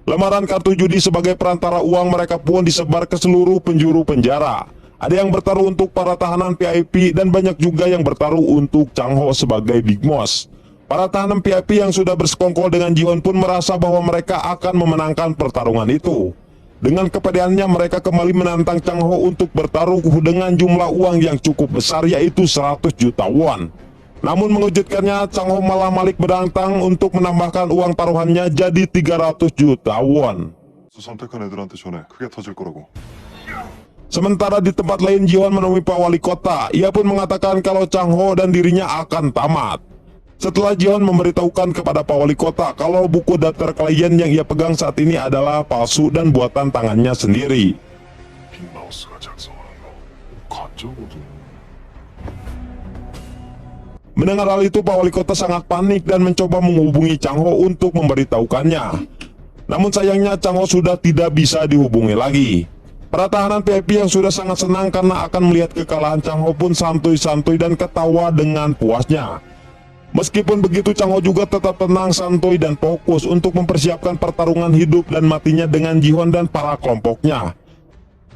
Lemaran kartu judi sebagai perantara uang mereka pun disebar ke seluruh penjuru penjara. Ada yang bertaruh untuk para tahanan PIP dan banyak juga yang bertaruh untuk Chang Ho sebagai Big Boss. Para tahanan PIP yang sudah bersekongkol dengan Ji-Hoon pun merasa bahwa mereka akan memenangkan pertarungan itu. Dengan kepedeannya mereka kembali menantang Chang Ho untuk bertaruh dengan jumlah uang yang cukup besar, yaitu 100 juta won. Namun mengejutkannya, Chang Ho malah balik menantang untuk menambahkan uang taruhannya jadi 300 juta won. 선택한 애들한테 전해. 크게 터질 거라고. Sementara di tempat lain Ji-Hoon menemui Pak Wali Kota. Ia pun mengatakan kalau Chang Ho dan dirinya akan tamat. Setelah Ji-Hoon memberitahukan kepada Pak Wali Kota kalau buku daftar klien yang ia pegang saat ini adalah palsu dan buatan tangannya sendiri. 빅마우스가 작성하는 거 가짜거든. Mendengar hal itu, Pak Wali Kota sangat panik dan mencoba menghubungi Chang Ho untuk memberitahukannya. Namun sayangnya Chang Ho sudah tidak bisa dihubungi lagi. Para tahanan PIP yang sudah sangat senang karena akan melihat kekalahan Chang Ho pun santuy-santuy dan ketawa dengan puasnya. Meskipun begitu, Chang Ho juga tetap tenang, santuy, dan fokus untuk mempersiapkan pertarungan hidup dan matinya dengan Ji-Hoon dan para kelompoknya.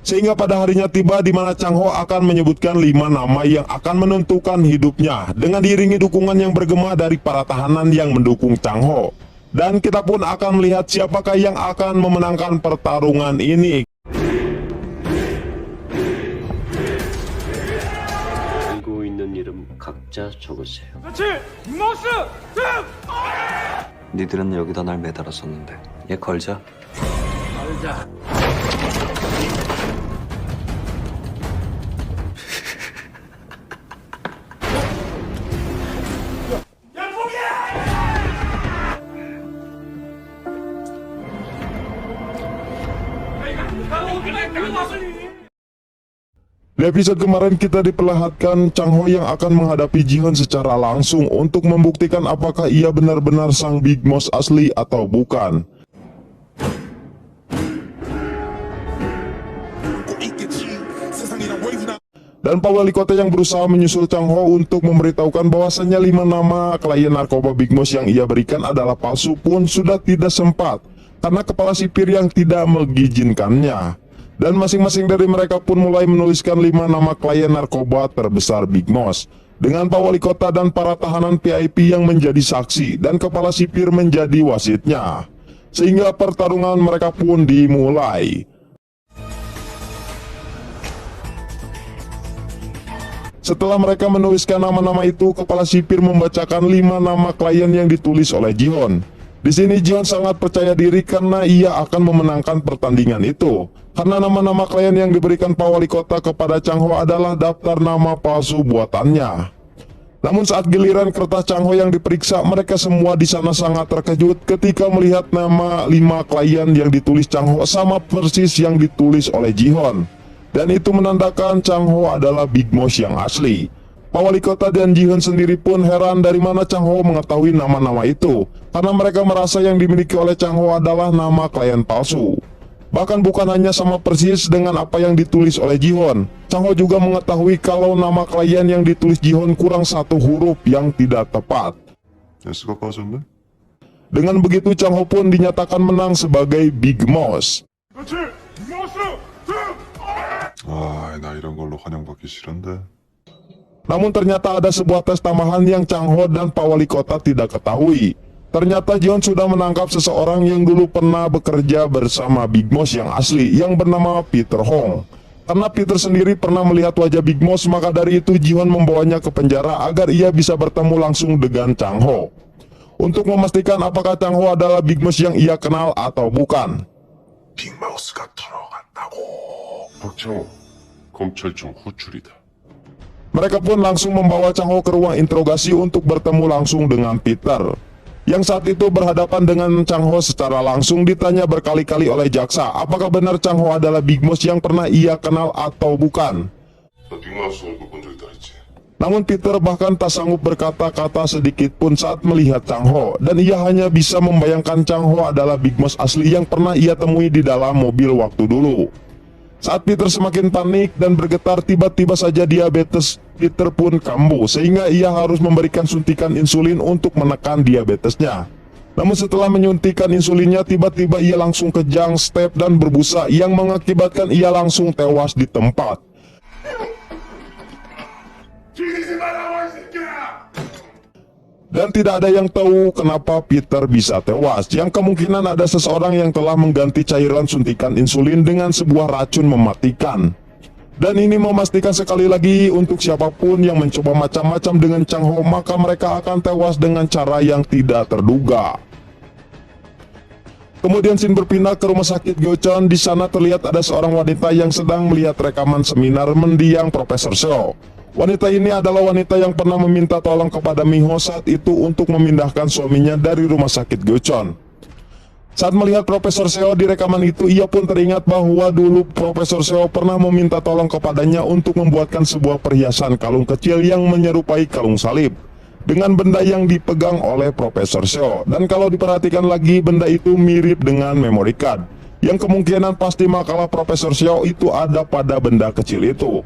Sehingga pada harinya tiba di mana Chang Ho akan menyebutkan 5 nama yang akan menentukan hidupnya dengan diiringi dukungan yang bergema dari para tahanan yang mendukung Chang Ho. Dan kita pun akan melihat siapakah yang akan memenangkan pertarungan ini. 알고 있는 이름 각자 적으세요. 니들은 여기다 날 매달았었는데 얘 걸자. Di episode kemarin kita diperlihatkan Chang Ho yang akan menghadapi Ji-Hoon secara langsung untuk membuktikan apakah ia benar-benar sang Big Boss asli atau bukan. Dan Pak Wali Kota yang berusaha menyusul Chang Ho untuk memberitahukan bahwasannya 5 nama klien narkoba Big Boss yang ia berikan adalah palsu pun sudah tidak sempat karena kepala sipir yang tidak mengizinkannya. Dan masing-masing dari mereka pun mulai menuliskan 5 nama klien narkoba terbesar Big Boss, dengan Pak Wali Kota dan para tahanan PIP yang menjadi saksi dan kepala sipir menjadi wasitnya. Sehingga pertarungan mereka pun dimulai. Setelah mereka menuliskan nama-nama itu, kepala sipir membacakan 5 nama klien yang ditulis oleh Ji-Hoon. Di sini Jion sangat percaya diri karena ia akan memenangkan pertandingan itu. Karena nama-nama klien yang diberikan Pak Wali Kota kepada Chang Ho adalah daftar nama palsu buatannya. Namun saat giliran kertas Chang Ho yang diperiksa, mereka semua di sana sangat terkejut ketika melihat nama 5 klien yang ditulis Chang Ho sama persis yang ditulis oleh Jion. Dan itu menandakan Chang Ho adalah Big Boss yang asli. Pak Wali Kota dan Jion sendiri pun heran dari mana Chang Ho mengetahui nama-nama itu, karena mereka merasa yang dimiliki oleh Chang Ho adalah nama klien palsu. Bahkan bukan hanya sama persis dengan apa yang ditulis oleh Jion, Chang Ho juga mengetahui kalau nama klien yang ditulis Jion kurang 1 huruf yang tidak tepat. S가 빠졌네? Dengan begitu Chang Ho pun dinyatakan menang sebagai Big Boss. 아, 나 이런 걸로 환영받기 싫은데. Namun ternyata ada sebuah tes tambahan yang Chang Ho dan Pak Wali Kota tidak ketahui. Ternyata Jion sudah menangkap seseorang yang dulu pernah bekerja bersama Big Boss yang asli, yang bernama Peter Hong. Karena Peter sendiri pernah melihat wajah Big Boss, maka dari itu Jion membawanya ke penjara agar ia bisa bertemu langsung dengan Chang Ho. Untuk memastikan apakah Chang Ho adalah Big Boss yang ia kenal atau bukan. 빅마우스가 들어갔다고. 박창호, 검찰청 호출이다. Mereka pun langsung membawa Chang Ho ke ruang interogasi untuk bertemu langsung dengan Peter, yang saat itu berhadapan dengan Chang Ho secara langsung. Ditanya berkali-kali oleh jaksa apakah benar Chang Ho adalah Big Boss yang pernah ia kenal atau bukan. 나 빅마우스 얼굴 본 적 있다 했지. Namun Peter bahkan tak sanggup berkata-kata sedikit pun saat melihat Chang Ho, dan ia hanya bisa membayangkan Chang Ho adalah Big Boss asli yang pernah ia temui di dalam mobil waktu dulu. Saat Peter semakin panik dan bergetar, tiba-tiba saja diabetes Peter pun kambuh, sehingga ia harus memberikan suntikan insulin untuk menekan diabetesnya. Namun setelah menyuntikkan insulinnya, tiba-tiba ia langsung kejang step dan berbusa yang mengakibatkan ia langsung tewas di tempat. Dan tidak ada yang tahu kenapa Peter bisa tewas, yang kemungkinan ada seseorang yang telah mengganti cairan suntikan insulin dengan sebuah racun mematikan. Dan ini memastikan sekali lagi untuk siapapun yang mencoba macam-macam dengan Chang Ho, maka mereka akan tewas dengan cara yang tidak terduga. Kemudian scene berpindah ke rumah sakit Gyeocheon. Di sana terlihat ada seorang wanita yang sedang melihat rekaman seminar mendiang Profesor Seo. Wanita ini adalah wanita yang pernah meminta tolong kepada Miho saat itu untuk memindahkan suaminya dari rumah sakit Gyeocheon. Saat melihat Profesor Seo di rekaman itu, ia pun teringat bahwa dulu Profesor Seo pernah meminta tolong kepadanya untuk membuatkan sebuah perhiasan kalung kecil yang menyerupai kalung salib dengan benda yang dipegang oleh Profesor Seo. Dan kalau diperhatikan lagi, benda itu mirip dengan memory card, yang kemungkinan pasti makalah Profesor Seo itu ada pada benda kecil itu.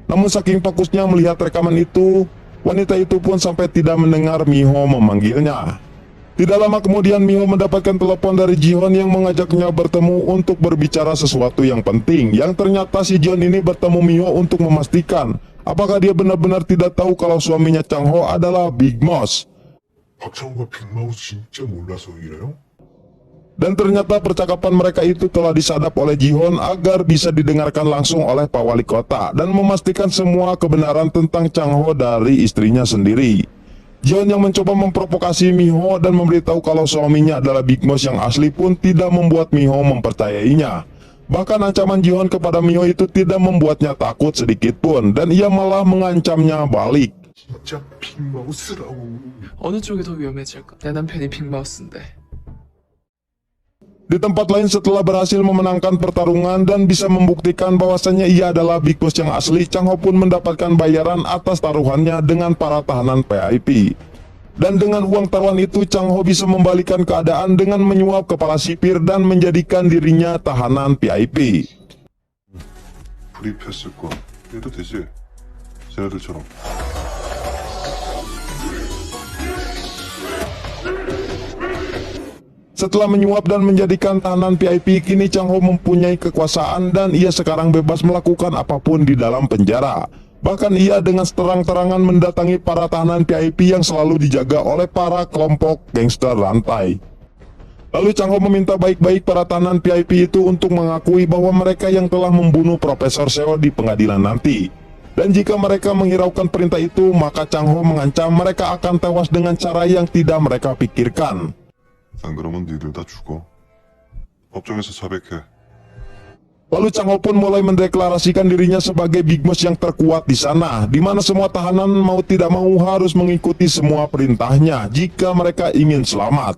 Namun saking fokusnya melihat rekaman itu, wanita itu pun sampai tidak mendengar Miho memanggilnya. Tidak lama kemudian Miho mendapatkan telepon dari Jion yang mengajaknya bertemu untuk berbicara sesuatu yang penting, yang ternyata si Jion ini bertemu Miho untuk memastikan apakah dia benar-benar tidak tahu kalau suaminya Chang Ho adalah Big Boss. 박창호가 빅마우스 진짜 몰라서 이래요? Dan ternyata percakapan mereka itu telah disadap oleh Jion agar bisa didengarkan langsung oleh Pak Wali Kota dan memastikan semua kebenaran tentang Chang Ho dari istrinya sendiri. Jion yang mencoba memprovokasi Miho dan memberitahu kalau suaminya adalah Big Boss yang asli pun tidak membuat Miho mempercayainya. Bahkan ancaman Jion kepada Miho itu tidak membuatnya takut sedikit pun, dan ia malah mengancamnya balik. 진짜 빅마우스라고. 어느 쪽이 더 위험해질까? 내 남편이 빅마우스인데. Di tempat lain, setelah berhasil memenangkan pertarungan dan bisa membuktikan bahwasannya ia adalah Big Boss yang asli, Chang Ho pun mendapatkan bayaran atas taruhannya dengan para tahanan PIP. Dan dengan uang taruhan itu, Chang Ho bisa membalikan keadaan dengan menyuap kepala sipir dan menjadikan dirinya tahanan PIP. 불입했을 거 해도 되지. 쟤네들처럼. Setelah menyuap dan menjadikan tahanan PIP, kini Chang Ho mempunyai kekuasaan dan ia sekarang bebas melakukan apapun di dalam penjara. Bahkan ia dengan terang-terangan mendatangi para tahanan PIP yang selalu dijaga oleh para kelompok gangster rantai. Lalu Chang Ho meminta baik-baik para tahanan PIP itu untuk mengakui bahwa mereka yang telah membunuh Profesor Seo di pengadilan nanti. Dan jika mereka menghiraukan perintah itu, maka Chang Ho mengancam mereka akan tewas dengan cara yang tidak mereka pikirkan. 안 그러면 니들 다 죽어. 법정에서 자백해. Lalu Chang Ho pun mulai mendeklarasikan dirinya sebagai Big Boss yang terkuat di sana, di mana semua tahanan mau tidak mau harus mengikuti semua perintahnya jika mereka ingin selamat.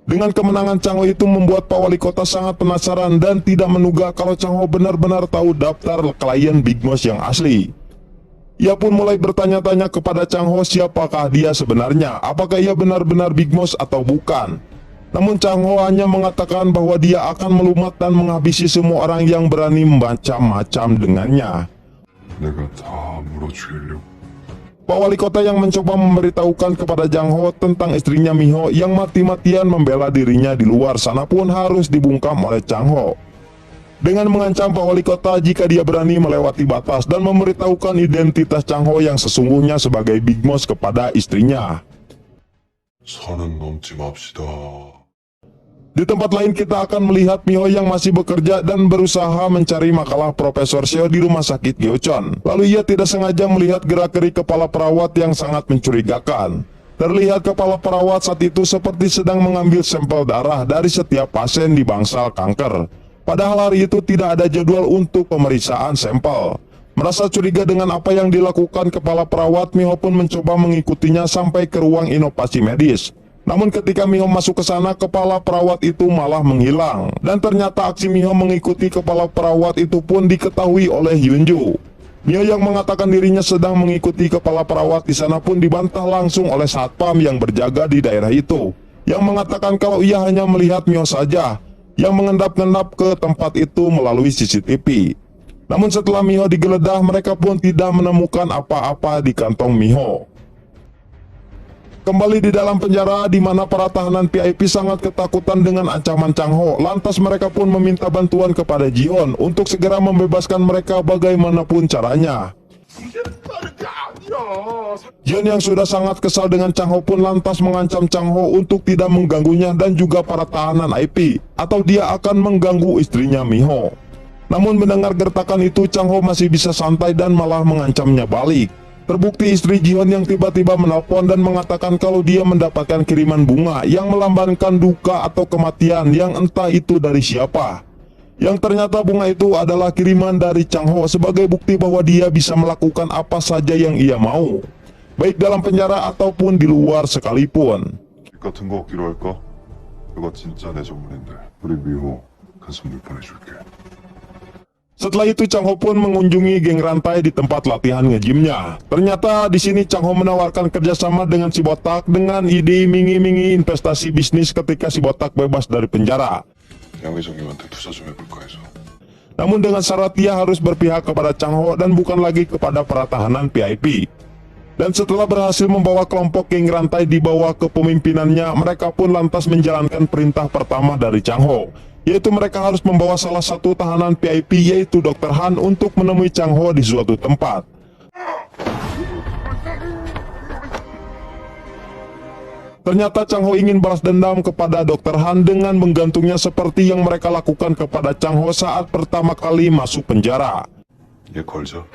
Dengan kemenangan Chang Ho itu membuat Pak Wali Kota sangat penasaran dan tidak menduga kalau Chang Ho benar-benar tahu daftar klien Big Boss yang asli. Ia pun mulai bertanya-tanya kepada Chang Ho siapakah dia sebenarnya, apakah ia benar-benar Big Boss atau bukan. Namun Chang Ho hanya mengatakan bahwa dia akan melumat dan menghabisi semua orang yang berani macam-macam dengannya. 내가 다 물어주려고. Pak Wali Kota yang mencoba memberitahukan kepada Chang Ho tentang istrinya Miho yang mati-matian membela dirinya di luar sana pun harus dibungkam oleh Chang Ho. Dengan mengancam Pak Wali Kota jika dia berani melewati batas dan memberitahukan identitas Chang Ho yang sesungguhnya sebagai Big Boss kepada istrinya. 선은 넘지 맙시다. Di tempat lain kita akan melihat Miho yang masih bekerja dan berusaha mencari makalah Profesor Seo di rumah sakit Gyeocheon. Lalu ia tidak sengaja melihat gerak-gerik kepala perawat yang sangat mencurigakan. Terlihat kepala perawat saat itu seperti sedang mengambil sampel darah dari setiap pasien di bangsal kanker. Padahal hari itu tidak ada jadwal untuk pemeriksaan sampel. Merasa curiga dengan apa yang dilakukan kepala perawat, Miho pun mencoba mengikutinya sampai ke ruang inovasi medis. Namun ketika Miho masuk ke sana, kepala perawat itu malah menghilang. Dan ternyata aksi Miho mengikuti kepala perawat itu pun diketahui oleh Yunju. Miho yang mengatakan dirinya sedang mengikuti kepala perawat di sana pun dibantah langsung oleh satpam yang berjaga di daerah itu, yang mengatakan kalau ia hanya melihat Miho saja yang mengendap-endap ke tempat itu melalui CCTV. Namun setelah Miho digeledah, mereka pun tidak menemukan apa-apa di kantong Miho. Kembali di dalam penjara di mana para tahanan VIP sangat ketakutan dengan ancaman Chang Ho, lantas mereka pun meminta bantuan kepada Ji-hoon untuk segera membebaskan mereka bagaimanapun caranya. Ji-hoon yang sudah sangat kesal dengan Chang Ho pun lantas mengancam Chang Ho untuk tidak mengganggunya dan juga para tahanan IP, atau dia akan mengganggu istrinya Miho. Namun mendengar gertakan itu, Chang Ho masih bisa santai dan malah mengancamnya balik. Terbukti istri Ji-hoon yang tiba-tiba menelpon dan mengatakan kalau dia mendapatkan kiriman bunga yang melambangkan duka atau kematian yang entah itu dari siapa. Yang ternyata bunga itu adalah kiriman dari Chang Ho sebagai bukti bahwa dia bisa melakukan apa saja yang ia mau, baik dalam penjara ataupun di luar sekalipun. 같은 거 얻기로 할까? 그거 진짜 내 전문인데. 우리 미호 간 선물 보내줄게. Setelah itu Chang Ho pun mengunjungi geng rantai di tempat latihan nge-gymnya. Ternyata di sini Chang Ho menawarkan kerjasama dengan si botak dengan ide iming-imingi investasi bisnis ketika si botak bebas dari penjara. 양 회장님한테 투자 좀 해볼까 해서. Namun dengan syarat dia harus berpihak kepada Chang Ho dan bukan lagi kepada para tahanan VIP. Dan setelah berhasil membawa kelompok geng rantai dibawa ke pemimpinannya, mereka pun lantas menjalankan perintah pertama dari Chang Ho, yaitu mereka harus membawa salah satu tahanan VIP yaitu Dr. Han untuk menemui Chang Ho di suatu tempat. Ternyata Chang Ho ingin balas dendam kepada Dr. Han dengan menggantungnya seperti yang mereka lakukan kepada Chang Ho saat pertama kali masuk penjara. 얘 걸자.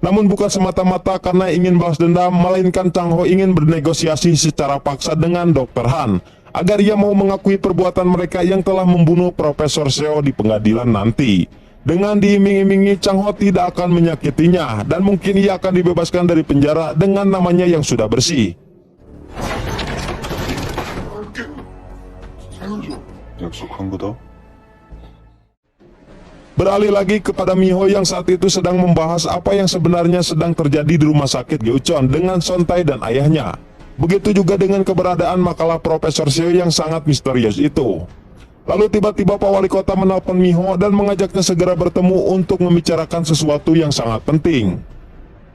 Namun bukan semata-mata karena ingin balas dendam, melainkan Chang Ho ingin bernegosiasi secara paksa dengan Dr. Han agar ia mau mengakui perbuatan mereka yang telah membunuh Profesor Seo di pengadilan nanti. Dengan diiming-imingi, Chang Ho tidak akan menyakitinya dan mungkin ia akan dibebaskan dari penjara dengan namanya yang sudah bersih. 약속한 거다. Beralih lagi kepada Miho yang saat itu sedang membahas apa yang sebenarnya sedang terjadi di rumah sakit Gyeocheon dengan Sontae dan ayahnya. Begitu juga dengan keberadaan makalah Profesor Seo yang sangat misterius itu. Lalu tiba-tiba Pak Wali Kota menelpon Miho dan mengajaknya segera bertemu untuk membicarakan sesuatu yang sangat penting.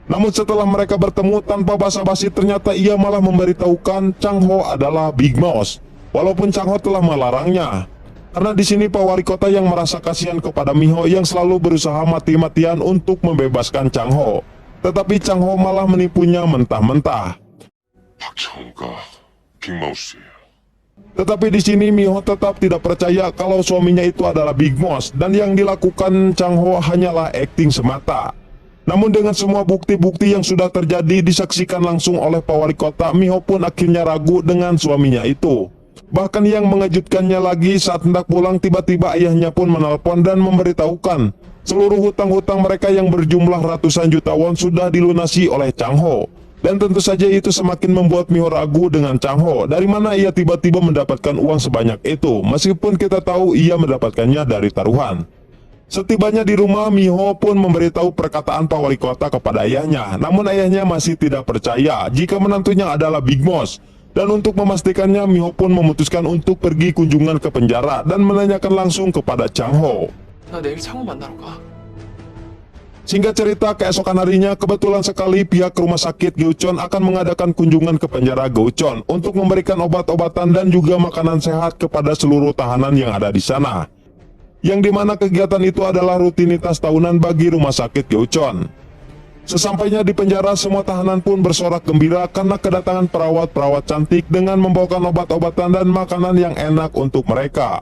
Namun setelah mereka bertemu tanpa basa-basi, ternyata ia malah memberitahukan Chang Ho adalah Big Boss, walaupun Chang Ho telah melarangnya. Karena di sini Pak Wali Kota yang merasa kasihan kepada Miho yang selalu berusaha mati-matian untuk membebaskan Chang Ho, tetapi Chang Ho malah menipunya mentah-mentah. 박정우가 빅마우스. Tetapi di sini Miho tetap tidak percaya kalau suaminya itu adalah Big Boss dan yang dilakukan Chang Ho hanyalah akting semata. Namun dengan semua bukti-bukti yang sudah terjadi disaksikan langsung oleh Pak Wali Kota, Miho pun akhirnya ragu dengan suaminya itu. Bahkan yang mengejutkannya lagi, saat hendak pulang tiba-tiba ayahnya pun menelpon dan memberitahukan seluruh hutang-hutang mereka yang berjumlah ratusan juta won sudah dilunasi oleh Chang Ho. Dan tentu saja itu semakin membuat Miho ragu dengan Chang Ho. Dari mana ia tiba-tiba mendapatkan uang sebanyak itu, meskipun kita tahu ia mendapatkannya dari taruhan. Setibanya di rumah, Miho pun memberitahu perkataan Pak Wali Kota kepada ayahnya. Namun ayahnya masih tidak percaya jika menantunya adalah Big Boss. Dan untuk memastikannya, Miho pun memutuskan untuk pergi kunjungan ke penjara dan menanyakan langsung kepada Chang Ho. 나 내일 창호 만나러 가. Singkat cerita, keesokan harinya kebetulan sekali pihak rumah sakit Geuchon akan mengadakan kunjungan ke penjara Geuchon untuk memberikan obat-obatan dan juga makanan sehat kepada seluruh tahanan yang ada di sana. Yang dimana kegiatan itu adalah rutinitas tahunan bagi rumah sakit Geuchon. Sesampainya di penjara, semua tahanan pun bersorak gembira karena kedatangan perawat-perawat cantik dengan membawakan obat-obatan dan makanan yang enak untuk mereka.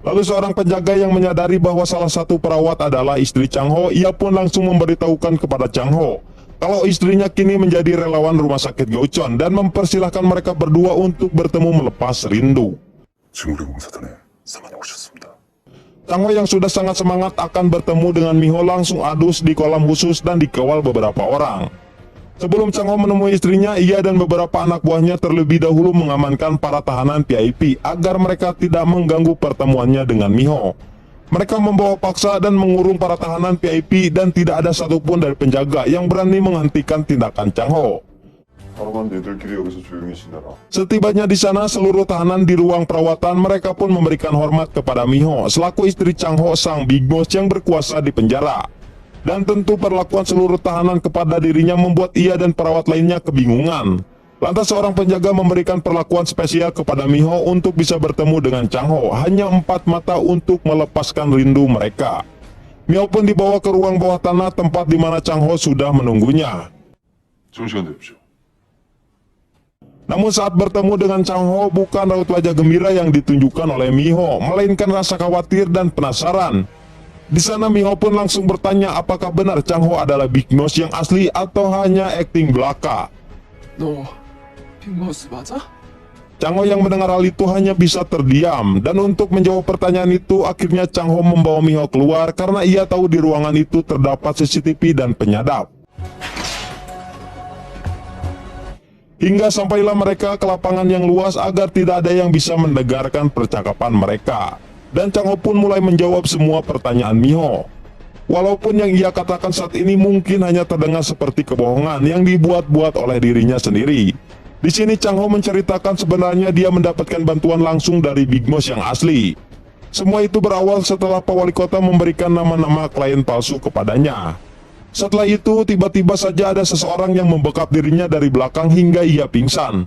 Lalu seorang penjaga yang menyadari bahwa salah satu perawat adalah istri Chang Ho, ia pun langsung memberitahukan kepada Chang Ho kalau istrinya kini menjadi relawan rumah sakit Geuchon dan mempersilahkan mereka berdua untuk bertemu melepas rindu. 중구리공사단에 사만이 오셨습니다. Chang Ho yang sudah sangat semangat akan bertemu dengan Miho langsung adus di kolam khusus dan dikawal beberapa orang. Sebelum Chang Ho menemui istrinya, ia dan beberapa anak buahnya terlebih dahulu mengamankan para tahanan VIP agar mereka tidak mengganggu pertemuannya dengan Miho. Mereka membawa paksa dan mengurung para tahanan VIP dan tidak ada satupun dari penjaga yang berani menghentikan tindakan Chang Ho. 하루만 얘들끼리 여기서 조용히 지내라. Setibanya di sana, seluruh tahanan di ruang perawatan mereka pun memberikan hormat kepada Miho selaku istri Chang Ho, sang Big Boss yang berkuasa di penjara. Dan tentu perlakuan seluruh tahanan kepada dirinya membuat ia dan perawat lainnya kebingungan. Lantas seorang penjaga memberikan perlakuan spesial kepada Miho untuk bisa bertemu dengan Chang Ho, hanya 4 mata untuk melepaskan rindu mereka. Miho pun dibawa ke ruang bawah tanah tempat di mana Chang Ho sudah menunggunya. 좋은 시간 되십시오. Namun saat bertemu dengan Chang Ho, bukan raut wajah gembira yang ditunjukkan oleh Miho, melainkan rasa khawatir dan penasaran. Di sana Miho pun langsung bertanya apakah benar Chang Ho adalah Big Boss yang asli atau hanya akting belaka. 너 빅마우스 맞아? Chang Ho yang mendengar hal itu hanya bisa terdiam, dan untuk menjawab pertanyaan itu akhirnya Chang Ho membawa Miho keluar karena ia tahu di ruangan itu terdapat CCTV dan penyadap. Hingga sampailah mereka ke lapangan yang luas agar tidak ada yang bisa mendengarkan percakapan mereka. Dan Chang Ho pun mulai menjawab semua pertanyaan Miho. Walaupun yang ia katakan saat ini mungkin hanya terdengar seperti kebohongan yang dibuat-buat oleh dirinya sendiri. Di sini Chang Ho menceritakan sebenarnya dia mendapatkan bantuan langsung dari Big Boss yang asli. Semua itu berawal setelah Pak Wali Kota memberikan nama-nama klien palsu kepadanya. Setelah itu tiba-tiba saja ada seseorang yang membekap dirinya dari belakang hingga ia pingsan.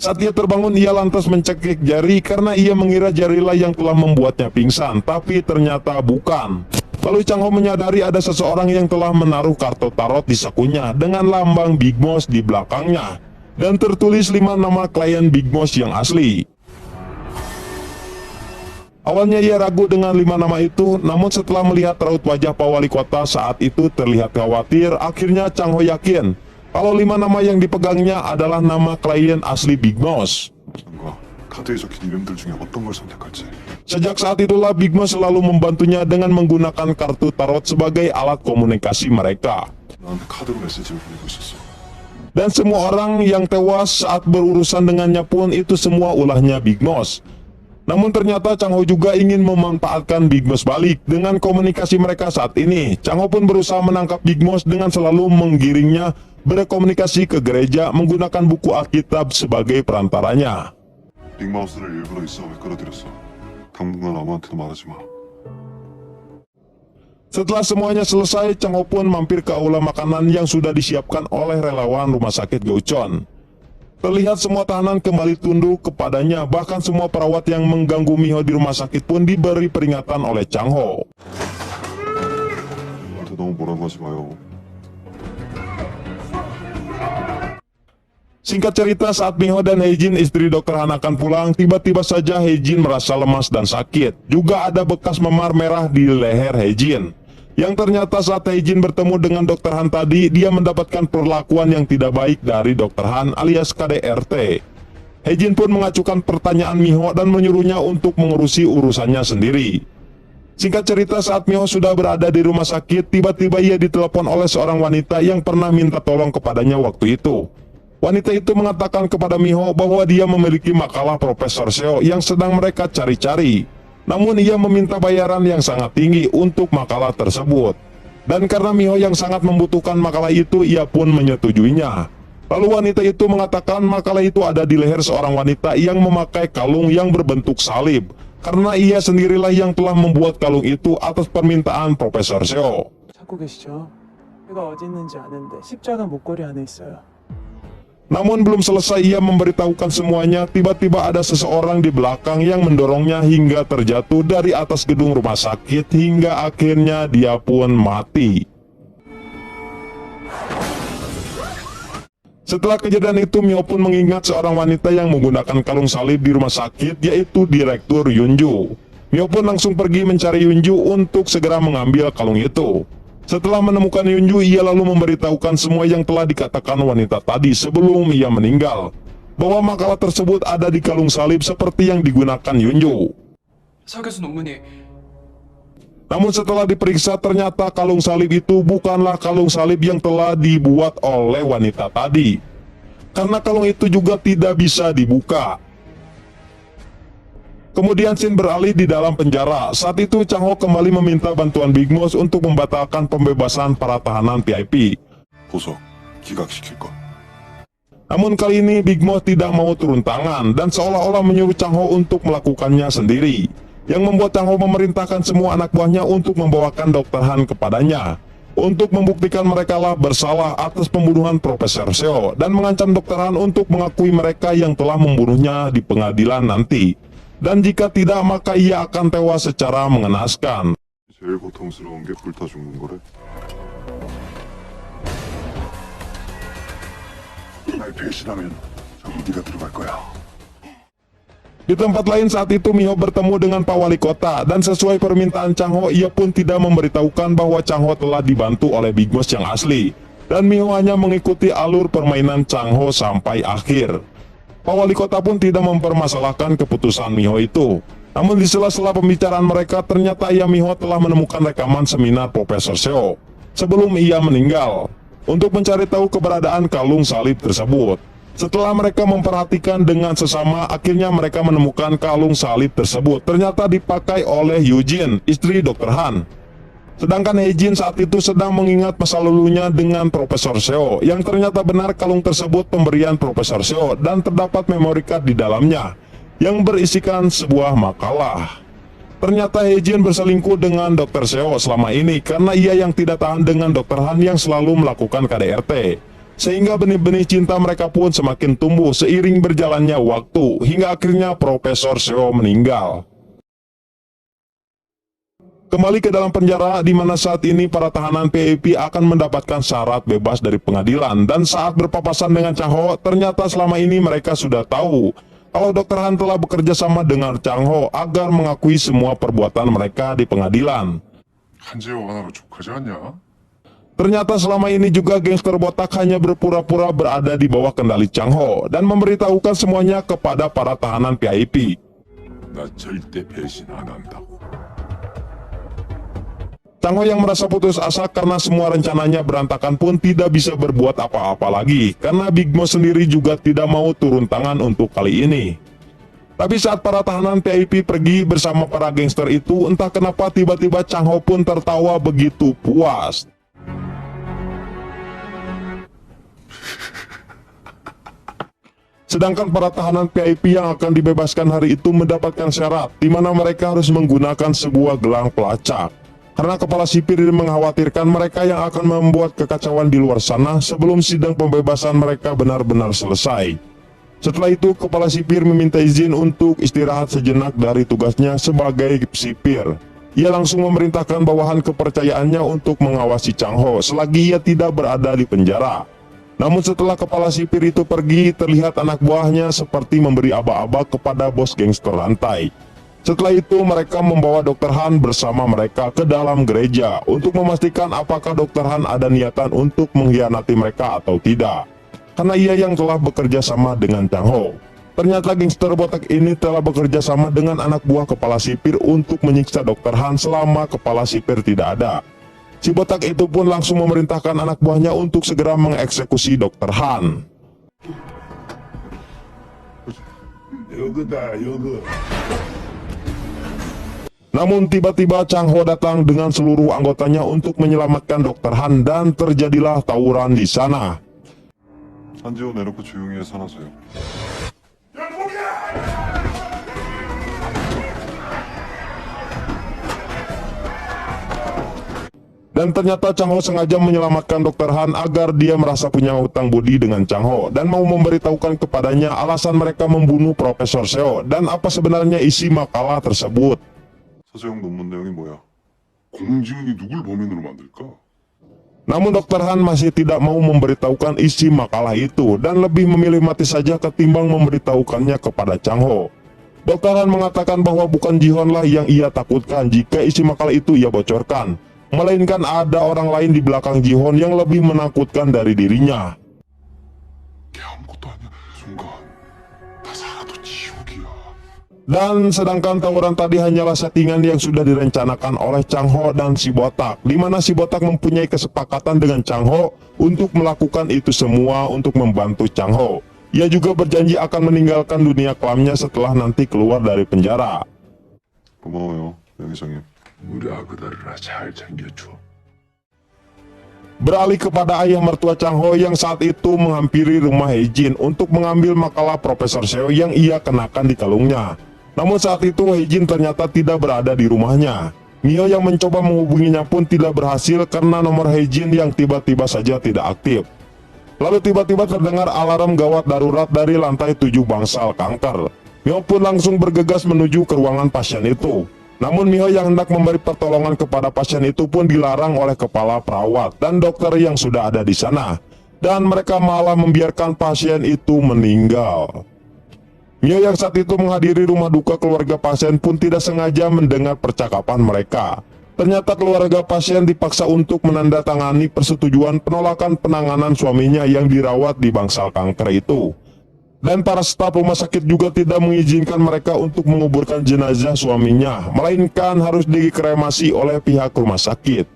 Saat ia terbangun, ia lantas mencekik jari karena ia mengira jarilah yang telah membuatnya pingsan, tapi ternyata bukan. Lalu Chang Ho menyadari ada seseorang yang telah menaruh kartu tarot di sakunya dengan lambang Big Boss di belakangnya dan tertulis 5 nama klien Big Boss yang asli. Awalnya ia ragu dengan 5 nama itu, namun setelah melihat raut wajah Pak Wali Kota saat itu terlihat khawatir, akhirnya Chang Ho yakin kalau 5 nama yang dipegangnya adalah nama klien asli Big Boss. 뭔가 카드에 적힌 이름들 중에 어떤 걸 선택할지. Sejak saat itulah Big Boss selalu membantunya dengan menggunakan kartu tarot sebagai alat komunikasi mereka. 나한테 카드로 메시지를 보내고 있었어. Dan semua orang yang tewas saat berurusan dengannya pun itu semua ulahnya Big Boss. Namun ternyata Chang Ho juga ingin memanfaatkan Big Boss balik dengan komunikasi mereka saat ini. Chang Ho pun berusaha menangkap Big Boss dengan selalu menggiringnya berkomunikasi ke gereja menggunakan buku Alkitab sebagai perantaranya. 빅마우스를 일부러 이 싸움에 끌어들였어. 당분간 아무한테도 말하지 마. Setelah semuanya selesai, Chang Ho pun mampir ke aula makanan yang sudah disiapkan oleh relawan rumah sakit Geuchon. Terlihat semua tahanan kembali tunduk kepadanya, bahkan semua perawat yang mengganggu Miho di rumah sakit pun diberi peringatan oleh Chang Ho. 나한테 너무 뭐라고 하지 마요. Singkat cerita, saat Miho dan Hae-jin istri Dr. Han akan pulang, tiba-tiba saja Hae-jin merasa lemas dan sakit. Juga ada bekas memar merah di leher Hae-jin. Yang ternyata saat Hae-jin bertemu dengan Dr. Han tadi, dia mendapatkan perlakuan yang tidak baik dari Dr. Han alias KDRT. Hae-jin pun mengajukan pertanyaan Miho dan menyuruhnya untuk mengurusi urusannya sendiri. Singkat cerita, saat Miho sudah berada di rumah sakit, tiba-tiba ia ditelepon oleh seorang wanita yang pernah minta tolong kepadanya waktu itu. Wanita itu mengatakan kepada Miho bahwa dia memiliki makalah Profesor Seo yang sedang mereka cari-cari. Namun ia meminta bayaran yang sangat tinggi untuk makalah tersebut. Dan karena Miho yang sangat membutuhkan makalah itu, ia pun menyetujuinya. Lalu wanita itu mengatakan makalah itu ada di leher seorang wanita yang memakai kalung yang berbentuk salib. Karena ia sendirilah yang telah membuat kalung itu atas permintaan Profesor Seo. 찾고 계시죠? 제가 어디 있는지 아는데 십자가 목걸이 안에 있어요. Namun belum selesai ia memberitahukan semuanya, tiba-tiba ada seseorang di belakang yang mendorongnya hingga terjatuh dari atas gedung rumah sakit hingga akhirnya dia pun mati. Setelah kejadian itu, Miho pun mengingat seorang wanita yang menggunakan kalung salib di rumah sakit, yaitu Direktur Yunju. Miho pun langsung pergi mencari Yunju untuk segera mengambil kalung itu. Setelah menemukan Yunju, ia lalu memberitahukan semua yang telah dikatakan wanita tadi sebelum ia meninggal, bahwa makalah tersebut ada di kalung salib seperti yang digunakan Yunju. 서 교수 논문이 Namun setelah diperiksa, ternyata kalung salib itu bukanlah kalung salib yang telah dibuat oleh wanita tadi. Karena kalung itu juga tidak bisa dibuka. Kemudian scene beralih di dalam penjara. Saat itu Chang-ho kembali meminta bantuan Big Boss untuk membatalkan pembebasan para tahanan VIP. 보석 기각시킬 것. Namun kali ini Big Boss tidak mau turun tangan dan seolah-olah menyuruh Chang-ho untuk melakukannya sendiri. Yang membuat Chang-ho memerintahkan semua anak buahnya untuk membawakan Dr. Han kepadanya. Untuk membuktikan mereka lah bersalah atas pembunuhan Profesor Seo dan mengancam Dr. Han untuk mengakui mereka yang telah membunuhnya di pengadilan nanti. Dan jika tidak, maka ia akan tewas secara mengenaskan. 제일 고통스러운 게 불타 죽는 거래. 날 배신하면 저기 네가 들어갈 거야. Di tempat lain saat itu Miho bertemu dengan Pak Wali Kota dan sesuai permintaan Chang-ho, ia pun tidak memberitahukan bahwa Chang-ho telah dibantu oleh Big Boss yang asli. Dan Miho hanya mengikuti alur permainan Chang-ho sampai akhir. Pak Wali Kota pun tidak mempermasalahkan keputusan Miho itu. Namun di sela-sela pembicaraan mereka, ternyata Ayah Miho telah menemukan rekaman seminar Profesor Seo sebelum ia meninggal untuk mencari tahu keberadaan kalung salib tersebut. Setelah mereka memperhatikan dengan sesama, akhirnya mereka menemukan kalung salib tersebut ternyata dipakai oleh Yujin, istri Dr. Han. Sedangkan Hae-jin saat itu sedang mengingat masa lalunya dengan Profesor Seo, yang ternyata benar kalung tersebut pemberian Profesor Seo dan terdapat memory card di dalamnya yang berisikan sebuah makalah. Ternyata Hae-jin berselingkuh dengan Dr. Seo selama ini karena ia yang tidak tahan dengan Dr. Han yang selalu melakukan KDRT. Sehingga benih-benih cinta mereka pun semakin tumbuh seiring berjalannya waktu hingga akhirnya Profesor Seo meninggal. Kembali ke dalam penjara, di mana saat ini para tahanan VIP akan mendapatkan syarat bebas dari pengadilan. Dan saat berpapasan dengan Chang-ho, ternyata selama ini mereka sudah tahu kalau Dr. Han telah bekerja sama dengan Chang-ho agar mengakui semua perbuatan mereka di pengadilan. 한지호 하나로 족하지 않냐? Ternyata selama ini juga gangster botak hanya berpura-pura berada di bawah kendali Chang-ho dan memberitahukan semuanya kepada para tahanan VIP. 나 절대 배신 안 한다고. Chang-ho yang merasa putus asa karena semua rencananya berantakan pun tidak bisa berbuat apa-apa lagi karena Big Boss sendiri juga tidak mau turun tangan untuk kali ini. Tapi saat para tahanan VIP pergi bersama para gangster itu, entah kenapa tiba-tiba Chang-ho pun tertawa begitu puas. Sedangkan para tahanan VIP yang akan dibebaskan hari itu mendapatkan syarat di mana mereka harus menggunakan sebuah gelang pelacak. Karena kepala sipir mengkhawatirkan mereka yang akan membuat kekacauan di luar sana sebelum sidang pembebasan mereka benar-benar selesai. Setelah itu, kepala sipir meminta izin untuk istirahat sejenak dari tugasnya sebagai sipir. Ia langsung memerintahkan bawahan kepercayaannya untuk mengawasi Chang-ho selagi ia tidak berada di penjara. Namun setelah kepala sipir itu pergi, terlihat anak buahnya seperti memberi aba-aba kepada bos gangster rantai. Setelah itu mereka membawa Dr. Han bersama mereka ke dalam gereja untuk memastikan apakah Dr. Han ada niatan untuk mengkhianati mereka atau tidak. Karena ia yang telah bekerja sama dengan Chang Ho. Ternyata gangster botak ini telah bekerja sama dengan anak buah kepala sipir untuk menyiksa Dr. Han selama kepala sipir tidak ada. Si botak itu pun langsung memerintahkan anak buahnya untuk segera mengeksekusi Dr. Han. Namun tiba-tiba Chang Ho datang dengan seluruh anggotanya untuk menyelamatkan Dr. Han dan terjadilah tawuran di sana. 한지호 내놓고 조용히 해 사나서요. Dan ternyata Chang Ho sengaja menyelamatkan Dr. Han agar dia merasa punya hutang budi dengan Chang Ho dan mau memberitahukan kepadanya alasan mereka membunuh Profesor Seo dan apa sebenarnya isi makalah tersebut. 서재영 논문 내용이 뭐야? 공지훈이 누굴 범인으로 만들까? Namun Dr. Han masih tidak mau memberitahukan isi makalah itu dan lebih memilih mati saja ketimbang memberitahukannya kepada Chang Ho. Dr. Han mengatakan bahwa bukan Ji-Hon lah yang ia takutkan jika isi makalah itu ia bocorkan, melainkan ada orang lain di belakang Ji-Hon yang lebih menakutkan dari dirinya. 걔 아무것도 아니야. 순간 다 살아도 지옥이야. Dan sedangkan tawuran tadi hanyalah settingan yang sudah direncanakan oleh Chang Ho dan si botak, di mana si botak mempunyai kesepakatan dengan Chang Ho untuk melakukan itu semua untuk membantu Chang Ho. Ia juga berjanji akan meninggalkan dunia kelamnya setelah nanti keluar dari penjara. 고마워요, 명 이상님. 우리 아그들이라 잘 챙겨줘. Beralih kepada ayah mertua Chang Ho yang saat itu menghampiri rumah Hei-jin untuk mengambil makalah Profesor Seo yang ia kenakan di kalungnya. Namun saat itu Hei-jin ternyata tidak berada di rumahnya. Mio yang mencoba menghubunginya pun tidak berhasil karena nomor Hei-jin yang tiba-tiba saja tidak aktif. Lalu tiba-tiba terdengar alarm gawat darurat dari lantai 7 bangsal kanker. Mio pun langsung bergegas menuju ke ruangan pasien itu. Namun Miho yang hendak memberi pertolongan kepada pasien itu pun dilarang oleh kepala perawat dan dokter yang sudah ada di sana. Dan mereka malah membiarkan pasien itu meninggal. Miho yang saat itu menghadiri rumah duka keluarga pasien pun tidak sengaja mendengar percakapan mereka. Ternyata keluarga pasien dipaksa untuk menandatangani persetujuan penolakan penanganan suaminya yang dirawat di bangsal kanker itu. Dan para staf rumah sakit juga tidak mengizinkan mereka untuk menguburkan jenazah suaminya, melainkan harus dikremasi oleh pihak rumah sakit.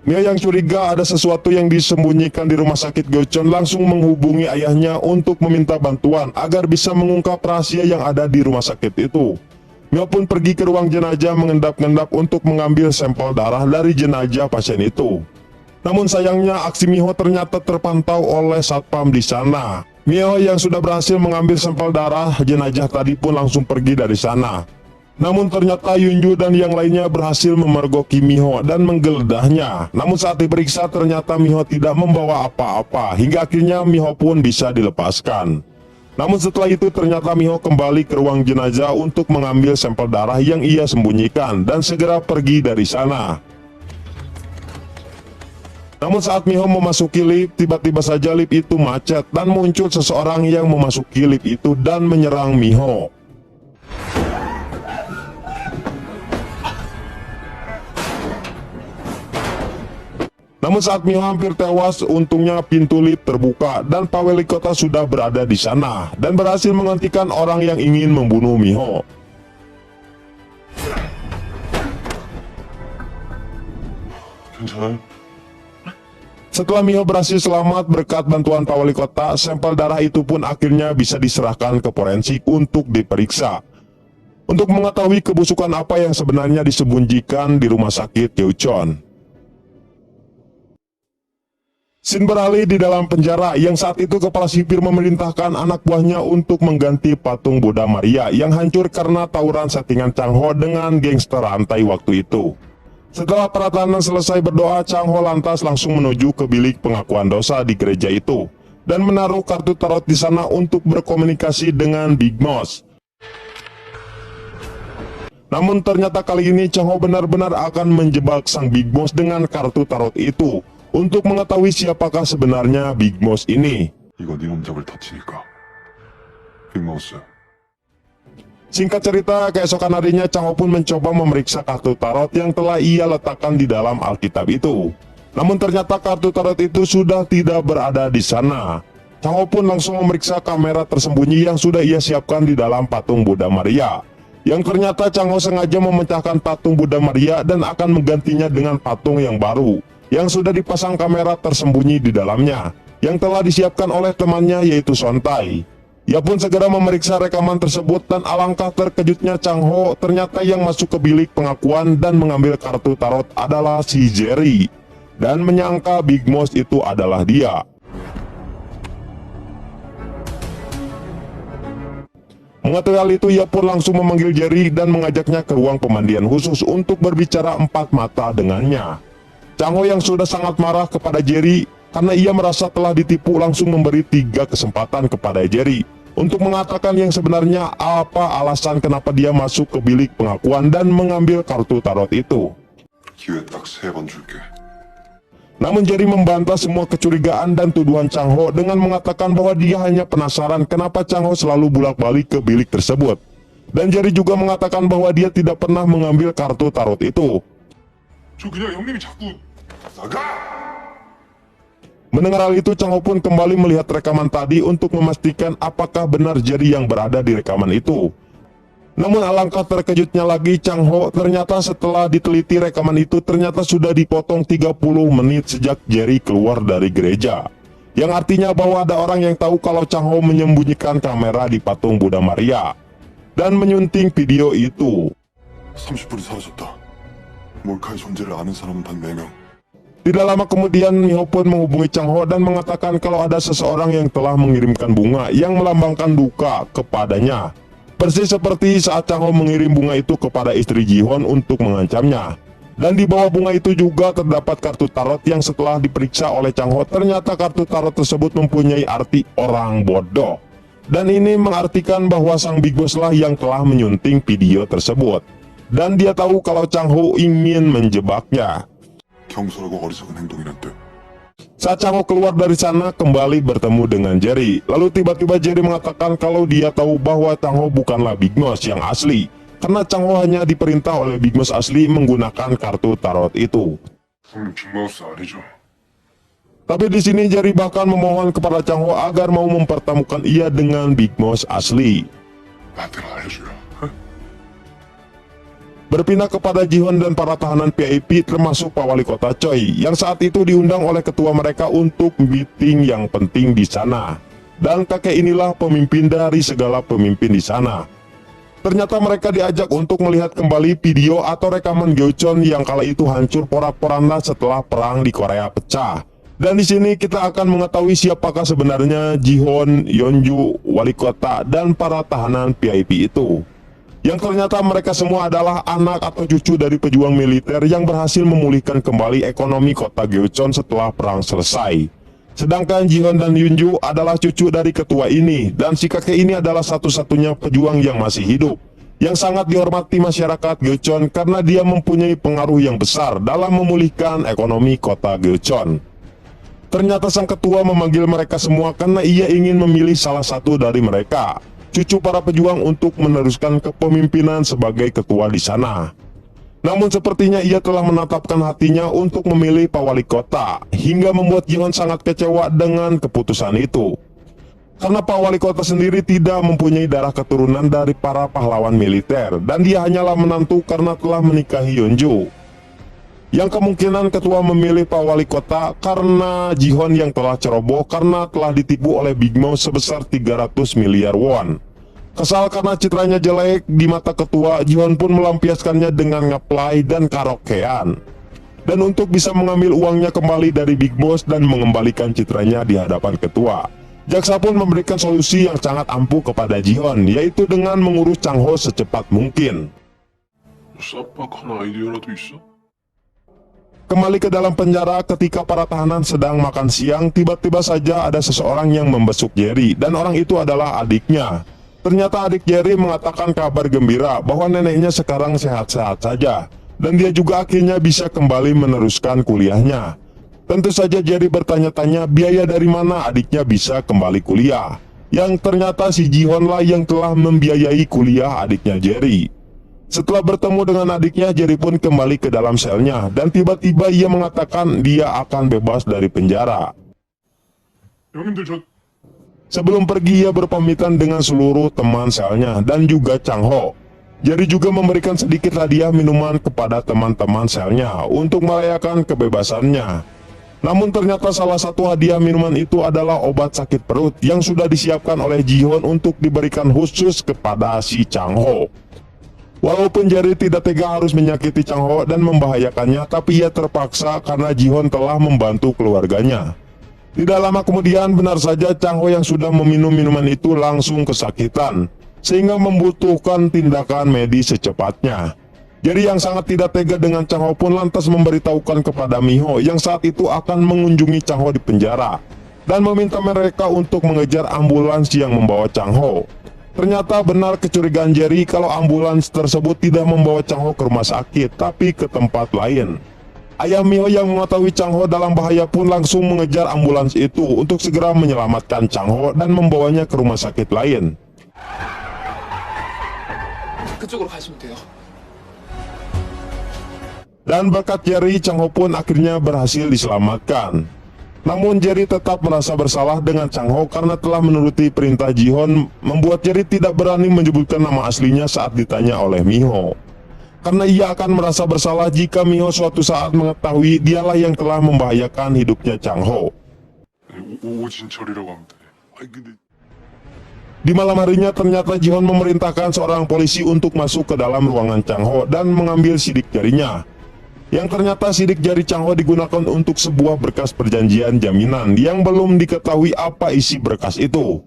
Mio yang curiga ada sesuatu yang disembunyikan di rumah sakit Gyeocheon langsung menghubungi ayahnya untuk meminta bantuan agar bisa mengungkap rahasia yang ada di rumah sakit itu. Mio pun pergi ke ruang jenazah mengendap-endap untuk mengambil sampel darah dari jenazah pasien itu. Namun sayangnya aksi Miho ternyata terpantau oleh satpam di sana. Mio yang sudah berhasil mengambil sampel darah jenazah tadi pun langsung pergi dari sana. Namun ternyata Yunju dan yang lainnya berhasil memergoki Miho dan menggeledahnya. Namun saat diperiksa ternyata Miho tidak membawa apa-apa hingga akhirnya Miho pun bisa dilepaskan. Namun setelah itu ternyata Miho kembali ke ruang jenazah untuk mengambil sampel darah yang ia sembunyikan dan segera pergi dari sana. Namun saat Miho memasuki lift, tiba-tiba saja lift itu macet dan muncul seseorang yang memasuki lift itu dan menyerang Miho. Namun saat Miho hampir tewas, untungnya pintu lift terbuka dan Pak Wali Kota sudah berada di sana dan berhasil menghentikan orang yang ingin membunuh Miho. 괜찮아요? Setelah Miho berhasil selamat berkat bantuan Pak Wali Kota, sampel darah itu pun akhirnya bisa diserahkan ke forensik untuk diperiksa. Untuk mengetahui kebusukan apa yang sebenarnya disembunyikan di rumah sakit Gyeocheon. Scene beralih di dalam penjara yang saat itu kepala sipir memerintahkan anak buahnya untuk mengganti patung Buddha Maria yang hancur karena tawuran settingan Chang Ho dengan gangster rantai waktu itu. Setelah para tahanan selesai berdoa, Chang Ho lantas langsung menuju ke bilik pengakuan dosa di gereja itu dan menaruh kartu tarot di sana untuk berkomunikasi dengan Big Boss. Namun ternyata kali ini Chang Ho benar-benar akan menjebak sang Big Boss dengan kartu tarot itu untuk mengetahui siapakah sebenarnya Big Mouse ini. 이거 네 놈잡을 터치니까. 빅마우스. Singkat cerita, keesokan harinya Chang Ho pun mencoba memeriksa kartu tarot yang telah ia letakkan di dalam Alkitab itu. Namun ternyata kartu tarot itu sudah tidak berada di sana. Chang Ho pun langsung memeriksa kamera tersembunyi yang sudah ia siapkan di dalam patung Buddha Maria. Yang ternyata Chang Ho sengaja memecahkan patung Buddha Maria dan akan menggantinya dengan patung yang baru, yang sudah dipasang kamera tersembunyi di dalamnya, yang telah disiapkan oleh temannya yaitu Sontai. Ia pun segera memeriksa rekaman tersebut dan alangkah terkejutnya Chang Ho, ternyata yang masuk ke bilik pengakuan dan mengambil kartu tarot adalah si Jerry, dan menyangka Big Mouse itu adalah dia. Mengetahui hal itu, ia pun langsung memanggil Jerry dan mengajaknya ke ruang pemandian khusus untuk berbicara empat mata dengannya. Chang Ho yang sudah sangat marah kepada Jerry karena ia merasa telah ditipu, langsung memberi 3 kesempatan kepada Jerry untuk mengatakan yang sebenarnya apa alasan kenapa dia masuk ke bilik pengakuan dan mengambil kartu tarot itu. 기회 딱 3번 줄게. Namun Jerry membantah semua kecurigaan dan tuduhan Chang Ho dengan mengatakan bahwa dia hanya penasaran kenapa Chang Ho selalu bolak-balik ke bilik tersebut. Dan Jerry juga mengatakan bahwa dia tidak pernah mengambil kartu tarot itu. 저 그냥 형님이 자꾸 나가! Mendengar hal itu, Chang Ho pun kembali melihat rekaman tadi untuk memastikan apakah benar Jerry yang berada di rekaman itu. Namun alangkah terkejutnya lagi Chang Ho, ternyata setelah diteliti rekaman itu ternyata sudah dipotong 30 menit sejak Jerry keluar dari gereja. Yang artinya bahwa ada orang yang tahu kalau Chang Ho menyembunyikan kamera di patung Buddha Maria dan menyunting video itu. 30분이 사라졌다. 몰카의 존재를 아는 사람은 단 4명. Tidak lama kemudian, Miho pun menghubungi Chang Ho dan mengatakan kalau ada seseorang yang telah mengirimkan bunga yang melambangkan duka kepadanya. Persis seperti saat Chang Ho mengirim bunga itu kepada istri Ji-Hoon untuk mengancamnya. Dan di bawah bunga itu juga terdapat kartu tarot yang setelah diperiksa oleh Chang Ho, ternyata kartu tarot tersebut mempunyai arti orang bodoh. Dan ini mengartikan bahwa sang Big Boss lah yang telah menyunting video tersebut. Dan dia tahu kalau Chang Ho ingin menjebaknya. 경솔하고 어리석은 행동이란 뜻. Saat Chang Ho keluar dari sana kembali bertemu dengan Jerry. Lalu tiba-tiba Jerry mengatakan kalau dia tahu bahwa Chang Ho bukanlah Big Mouse yang asli, karena Chang Ho hanya diperintah oleh Big Mouse asli menggunakan kartu tarot itu. 형님 빅마우스 아니죠? Tapi di sini Jerry bahkan memohon kepada Chang Ho agar mau mempertemukan ia dengan Big Mouse asli. 나한테 알려줘요. Berpindah kepada Ji-Hoon dan para tahanan VIP termasuk Pak Wali Kota Choi yang saat itu diundang oleh ketua mereka untuk meeting yang penting di sana. Dan kakek inilah pemimpin dari segala pemimpin di sana. Ternyata mereka diajak untuk melihat kembali video atau rekaman Gyeocheon yang kala itu hancur porak-poranda setelah perang di Korea pecah. Dan di sini kita akan mengetahui siapakah sebenarnya Ji-Hoon, Yeonju, Wali Kota, dan para tahanan VIP itu. Yang ternyata mereka semua adalah anak atau cucu dari pejuang militer yang berhasil memulihkan kembali ekonomi kota Gyeocheon setelah perang selesai. Sedangkan Ji-Hoon dan Yeonju adalah cucu dari ketua ini, dan si kakek ini adalah satu-satunya pejuang yang masih hidup, yang sangat dihormati masyarakat Gyeocheon karena dia mempunyai pengaruh yang besar dalam memulihkan ekonomi kota Gyeocheon. Ternyata sang ketua memanggil mereka semua karena ia ingin memilih salah satu dari mereka, cucu para pejuang, untuk meneruskan kepemimpinan sebagai ketua di sana. Namun sepertinya ia telah menetapkan hatinya untuk memilih Pak Wali Kota, hingga membuat Ji-Hoon sangat kecewa dengan keputusan itu. Karena Pak Wali Kota sendiri tidak mempunyai darah keturunan dari para pahlawan militer, dan dia hanyalah menantu karena telah menikahi Yeonju. Yang kemungkinan ketua memilih Pak Wali Kota karena Ji-Hoon yang telah ceroboh karena telah ditipu oleh Big Mouse sebesar 300 miliar won. Kesal karena citranya jelek di mata ketua, Ji-Hoon pun melampiaskannya dengan ngeplay dan karaokean. Dan untuk bisa mengambil uangnya kembali dari Big Boss dan mengembalikan citranya di hadapan ketua, jaksa pun memberikan solusi yang sangat ampuh kepada Ji-Hoon, yaitu dengan mengurus Chang Ho secepat mungkin. 쌈박한 아이디어라도 있어? Kembali ke dalam penjara, ketika para tahanan sedang makan siang, tiba-tiba saja ada seseorang yang membesuk Jerry, dan orang itu adalah adiknya. Ternyata adik Jerry mengatakan kabar gembira bahwa neneknya sekarang sehat-sehat saja, dan dia juga akhirnya bisa kembali meneruskan kuliahnya. Tentu saja Jerry bertanya-tanya biaya dari mana adiknya bisa kembali kuliah. Yang ternyata si Ji-Hon lah yang telah membiayai kuliah adiknya Jerry. Setelah bertemu dengan adiknya, Jerry pun kembali ke dalam selnya dan tiba-tiba ia mengatakan dia akan bebas dari penjara. 형님들 저 Sebelum pergi, ia berpamitan dengan seluruh teman selnya dan juga Chang Ho. Jerry juga memberikan sedikit hadiah minuman kepada teman-teman selnya untuk merayakan kebebasannya. Namun ternyata salah satu hadiah minuman itu adalah obat sakit perut yang sudah disiapkan oleh Ji-Hon untuk diberikan khusus kepada si Chang Ho. Walaupun Jerry tidak tega harus menyakiti Chang Ho dan membahayakannya, tapi ia terpaksa karena Ji-Hon telah membantu keluarganya. Tidak lama kemudian, benar saja Chang Ho yang sudah meminum minuman itu langsung kesakitan, sehingga membutuhkan tindakan medis secepatnya. Jerry yang sangat tidak tega dengan Chang Ho pun lantas memberitahukan kepada Mi-ho yang saat itu akan mengunjungi Chang Ho di penjara dan meminta mereka untuk mengejar ambulans yang membawa Chang Ho. Ternyata benar kecurigaan Jerry kalau ambulans tersebut tidak membawa Chang Ho ke rumah sakit, tapi ke tempat lain. Ayah Mi-ho yang mengetahui Chang Ho dalam bahaya pun langsung mengejar ambulans itu untuk segera menyelamatkan Chang Ho dan membawanya ke rumah sakit lain. 그쪽으로 가시면 돼요. Dan berkat Jerry, Chang Ho pun akhirnya berhasil diselamatkan. Namun Jerry tetap merasa bersalah dengan Chang Ho karena telah menuruti perintah Ji-Hon, membuat Jerry tidak berani menyebutkan nama aslinya saat ditanya oleh Mi-ho. Karena ia akan merasa bersalah jika Mi-ho suatu saat mengetahui dialah yang telah membahayakan hidupnya Chang Ho. 오진철이라고 합니다. 아니 근데 Di malam harinya ternyata Ji-Hon memerintahkan seorang polisi untuk masuk ke dalam ruangan Chang Ho dan mengambil sidik jarinya. Yang ternyata sidik jari Chang Ho digunakan untuk sebuah berkas perjanjian jaminan yang belum diketahui apa isi berkas itu.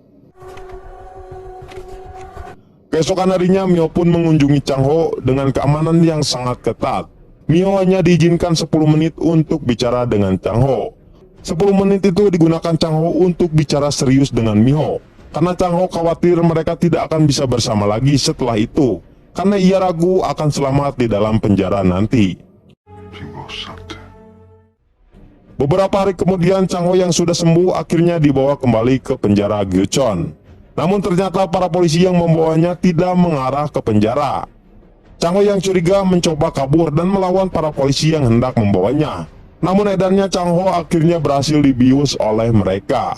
Keesokan harinya Mi-ho pun mengunjungi Chang Ho dengan keamanan yang sangat ketat. Mi-ho hanya diizinkan 10 menit untuk bicara dengan Chang Ho. 10 menit itu digunakan Chang Ho untuk bicara serius dengan Mi-ho, karena Chang Ho khawatir mereka tidak akan bisa bersama lagi setelah itu, karena ia ragu akan selamat di dalam penjara nanti. Beberapa hari kemudian, Chang Ho yang sudah sembuh akhirnya dibawa kembali ke penjara Gyeocheon. Namun ternyata para polisi yang membawanya tidak mengarah ke penjara. Chang Ho yang curiga mencoba kabur dan melawan para polisi yang hendak membawanya. Namun edarnya Chang Ho akhirnya berhasil dibius oleh mereka.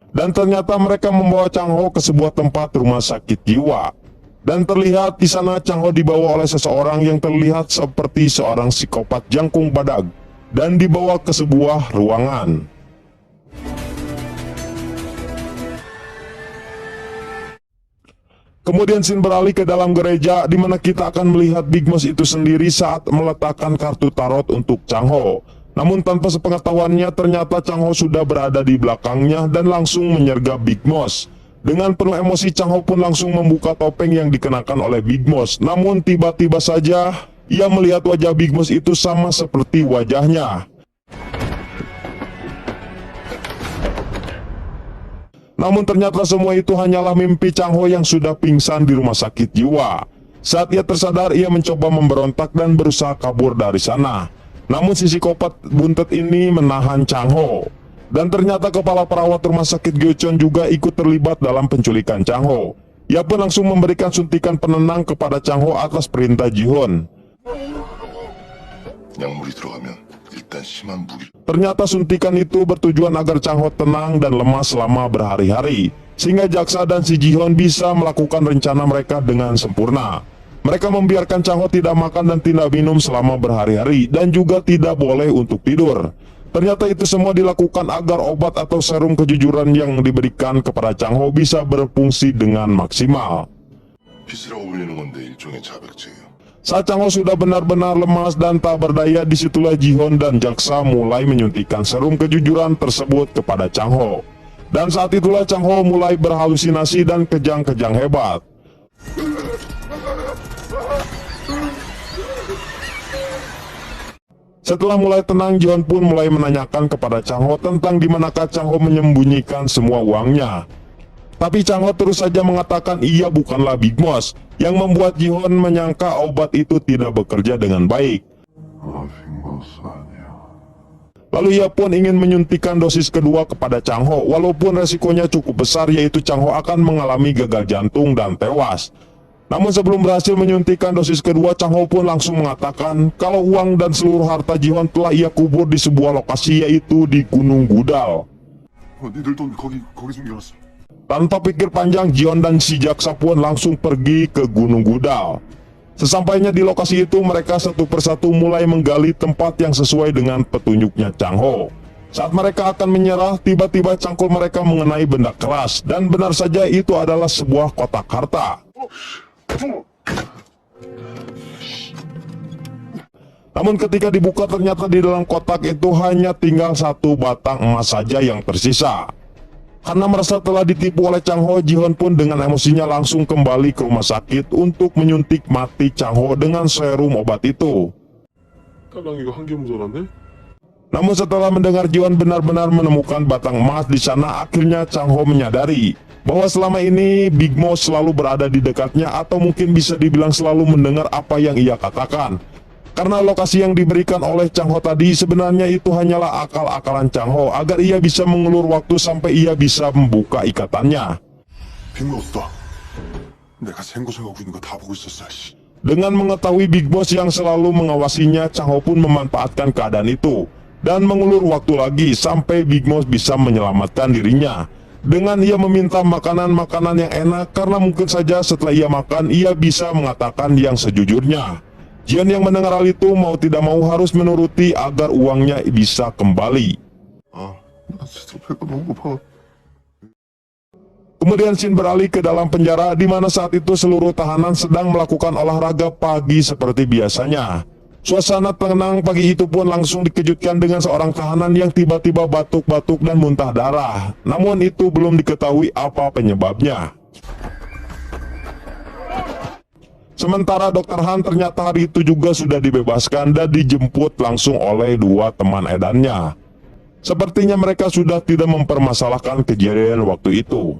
Dan ternyata mereka membawa Chang Ho ke sebuah tempat rumah sakit jiwa. Dan terlihat di sana Chang Ho dibawa oleh seseorang yang terlihat seperti seorang psikopat jangkung badak dan dibawa ke sebuah ruangan. Kemudian scene beralih ke dalam gereja di mana kita akan melihat Big Moss itu sendiri saat meletakkan kartu tarot untuk Chang Ho. Namun tanpa sepengetahuannya ternyata Chang Ho sudah berada di belakangnya dan langsung menyergap Big Moss. Dengan penuh emosi Chang Ho pun langsung membuka topeng yang dikenakan oleh Big Moss. Namun tiba-tiba saja ia melihat wajah Big Moss itu sama seperti wajahnya. Namun ternyata semua itu hanyalah mimpi Chang Ho yang sudah pingsan di rumah sakit jiwa. Saat ia tersadar, ia mencoba memberontak dan berusaha kabur dari sana. Namun si psikopat buntet ini menahan Chang Ho. Dan ternyata kepala perawat rumah sakit Gyeocheon juga ikut terlibat dalam penculikan Chang Ho. Ia pun langsung memberikan suntikan penenang kepada Chang Ho atas perintah Ji-Hon. 약물이 들어가면 일단 심한 무기. Ternyata suntikan itu bertujuan agar Chang Ho tenang dan lemas selama berhari-hari, sehingga jaksa dan si Ji-Hon bisa melakukan rencana mereka dengan sempurna. Mereka membiarkan Chang Ho tidak makan dan tidak minum selama berhari-hari dan juga tidak boleh untuk tidur. Ternyata itu semua dilakukan agar obat atau serum kejujuran yang diberikan kepada Chang Ho bisa berfungsi dengan maksimal. 빚이라고 불리는 건데 일종의 자백죄예요. Saat Chang Ho sudah benar-benar lemas dan tak berdaya, disitulah Ji-Hon dan jaksa mulai menyuntikkan serum kejujuran tersebut kepada Chang Ho. Dan saat itulah Chang Ho mulai berhalusinasi dan kejang-kejang hebat. Setelah mulai tenang, Ji-Hon pun mulai menanyakan kepada Chang Ho tentang di manakah Chang Ho menyembunyikan semua uangnya. Tapi Chang Ho terus saja mengatakan ia bukanlah Big Boss, yang membuat Ji-hoon menyangka obat itu tidak bekerja dengan baik. Lalu ia pun ingin menyuntikkan dosis kedua kepada Chang Ho, walaupun resikonya cukup besar, yaitu Chang Ho akan mengalami gagal jantung dan tewas. Namun sebelum berhasil menyuntikkan dosis kedua, Chang Ho pun langsung mengatakan kalau uang dan seluruh harta Ji-hoon telah ia kubur di sebuah lokasi, yaitu di Gunung Gudal. 니들 돈 거기 숨겨놨어. Tanpa pikir panjang, Ji-hoon dan si jaksa pun langsung pergi ke Gunung Gudal. Sesampainya di lokasi itu, mereka satu persatu mulai menggali tempat yang sesuai dengan petunjuknya Chang Ho. Saat mereka akan menyerah, tiba-tiba cangkul mereka mengenai benda keras, dan benar saja itu adalah sebuah kotak harta. Namun ketika dibuka, ternyata di dalam kotak itu hanya tinggal satu batang emas saja yang tersisa. Karena merasa telah ditipu oleh Chang Ho, Ji-hoon pun dengan emosinya langsung kembali ke rumah sakit untuk menyuntik mati Chang Ho dengan serum obat itu. 딸랑 이거 한 개 모자란데? Namun setelah mendengar Ji-hoon benar-benar menemukan batang emas di sana, akhirnya Chang Ho menyadari bahwa selama ini Big Boss selalu berada di dekatnya, atau mungkin bisa dibilang selalu mendengar apa yang ia katakan. Karena lokasi yang diberikan oleh Chang Ho tadi sebenarnya itu hanyalah akal-akalan Chang Ho agar ia bisa mengulur waktu sampai ia bisa membuka ikatannya. 빅보스다. 내가 생고생하고 있는 거 다 보고 있었어. 씨. Dengan mengetahui Big Boss yang selalu mengawasinya, Chang Ho pun memanfaatkan keadaan itu dan mengulur waktu lagi sampai Big Boss bisa menyelamatkan dirinya. Dengan ia meminta makanan-makanan yang enak, karena mungkin saja setelah ia makan ia bisa mengatakan yang sejujurnya. Ji-hoon yang mendengar hal itu mau tidak mau harus menuruti agar uangnya bisa kembali. 나 진짜 배가 너무 고파. Kemudian scene beralih ke dalam penjara, di mana saat itu seluruh tahanan sedang melakukan olahraga pagi seperti biasanya. Suasana tenang pagi itu pun langsung dikejutkan dengan seorang tahanan yang tiba-tiba batuk-batuk dan muntah darah. Namun itu belum diketahui apa penyebabnya. Sementara Dr. Han ternyata hari itu juga sudah dibebaskan dan dijemput langsung oleh dua teman edannya. Sepertinya mereka sudah tidak mempermasalahkan kejadian waktu itu.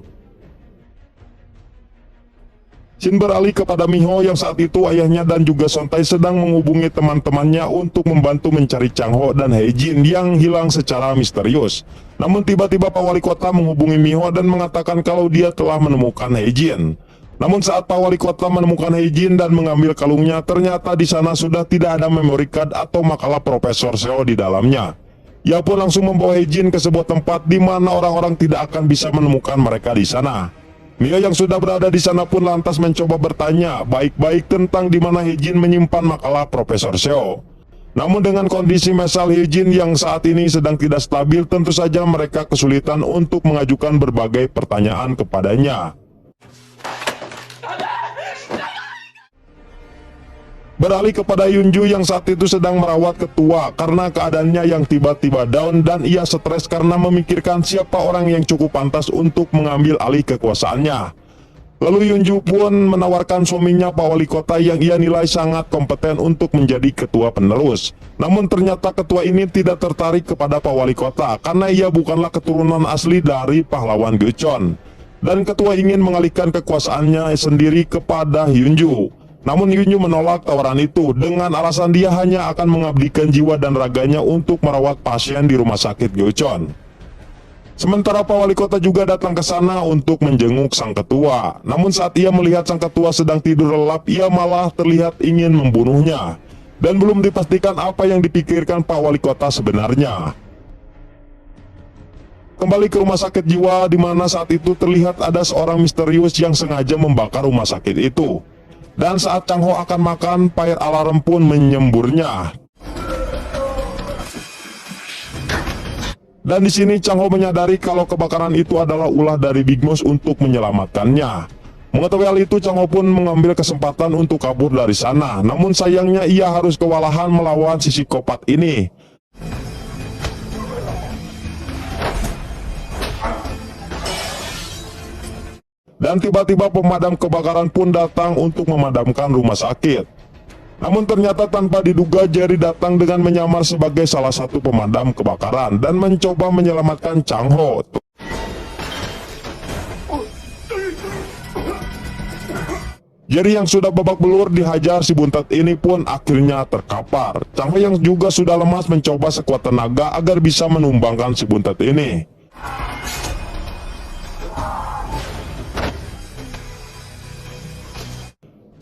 Scene beralih kepada Miho yang saat itu ayahnya dan juga Sontai sedang menghubungi teman-temannya untuk membantu mencari Chang Ho dan Hae-jin yang hilang secara misterius. Namun tiba-tiba Pak Wali Kota menghubungi Miho dan mengatakan kalau dia telah menemukan Hae-jin. Namun saat Pak Wali Kota menemukan Hae-jin dan mengambil kalungnya, ternyata di sana sudah tidak ada memory card atau makalah Profesor Seo di dalamnya. Ia pun langsung membawa Hae-jin ke sebuah tempat di mana orang-orang tidak akan bisa menemukan mereka di sana. Mio yang sudah berada di sana pun lantas mencoba bertanya baik-baik tentang di mana Hae-jin menyimpan makalah Profesor Seo. Namun dengan kondisi mesal Hae-jin yang saat ini sedang tidak stabil, tentu saja mereka kesulitan untuk mengajukan berbagai pertanyaan kepadanya. Beralih kepada Yunju yang saat itu sedang merawat ketua karena keadaannya yang tiba-tiba down dan ia stres karena memikirkan siapa orang yang cukup pantas untuk mengambil alih kekuasaannya. Lalu Yunju pun menawarkan suaminya Pak Wali Kota yang ia nilai sangat kompeten untuk menjadi ketua penerus. Namun ternyata ketua ini tidak tertarik kepada Pak Wali Kota karena ia bukanlah keturunan asli dari pahlawan Gochon. Dan ketua ingin mengalihkan kekuasaannya sendiri kepada Yunju. Namun Yunju menolak tawaran itu dengan alasan dia hanya akan mengabdikan jiwa dan raganya untuk merawat pasien di rumah sakit Gochon. Sementara Pak Wali Kota juga datang ke sana untuk menjenguk sang ketua. Namun saat ia melihat sang ketua sedang tidur lelap, ia malah terlihat ingin membunuhnya. Dan belum dipastikan apa yang dipikirkan Pak Wali Kota sebenarnya. Kembali ke rumah sakit jiwa di mana saat itu terlihat ada seorang misterius yang sengaja membakar rumah sakit itu. Dan saat Chang Ho akan makan, fire alarm pun menyemburnya. Dan di sini Chang Ho menyadari kalau kebakaran itu adalah ulah dari Big Boss untuk menyelamatkannya. Mengetahui hal itu, Chang Ho pun mengambil kesempatan untuk kabur dari sana. Namun sayangnya ia harus kewalahan melawan si psikopat ini. Dan tiba-tiba pemadam kebakaran pun datang untuk memadamkan rumah sakit. Namun ternyata tanpa diduga Jerry datang dengan menyamar sebagai salah satu pemadam kebakaran dan mencoba menyelamatkan Chang Ho. Jerry yang sudah babak belur dihajar si buntet ini pun akhirnya terkapar. Chang Ho yang juga sudah lemas mencoba sekuat tenaga agar bisa menumbangkan si buntet ini.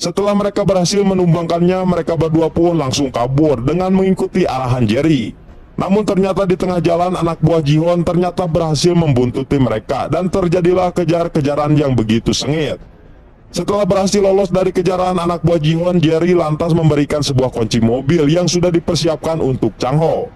Setelah mereka berhasil menumbangkannya, mereka berdua pun langsung kabur dengan mengikuti arahan Jerry. Namun ternyata di tengah jalan anak buah Ji-Hoon ternyata berhasil membuntuti mereka dan terjadilah kejar-kejaran yang begitu sengit. Setelah berhasil lolos dari kejaran anak buah Ji-Hoon, Jerry lantas memberikan sebuah kunci mobil yang sudah dipersiapkan untuk Chang Ho.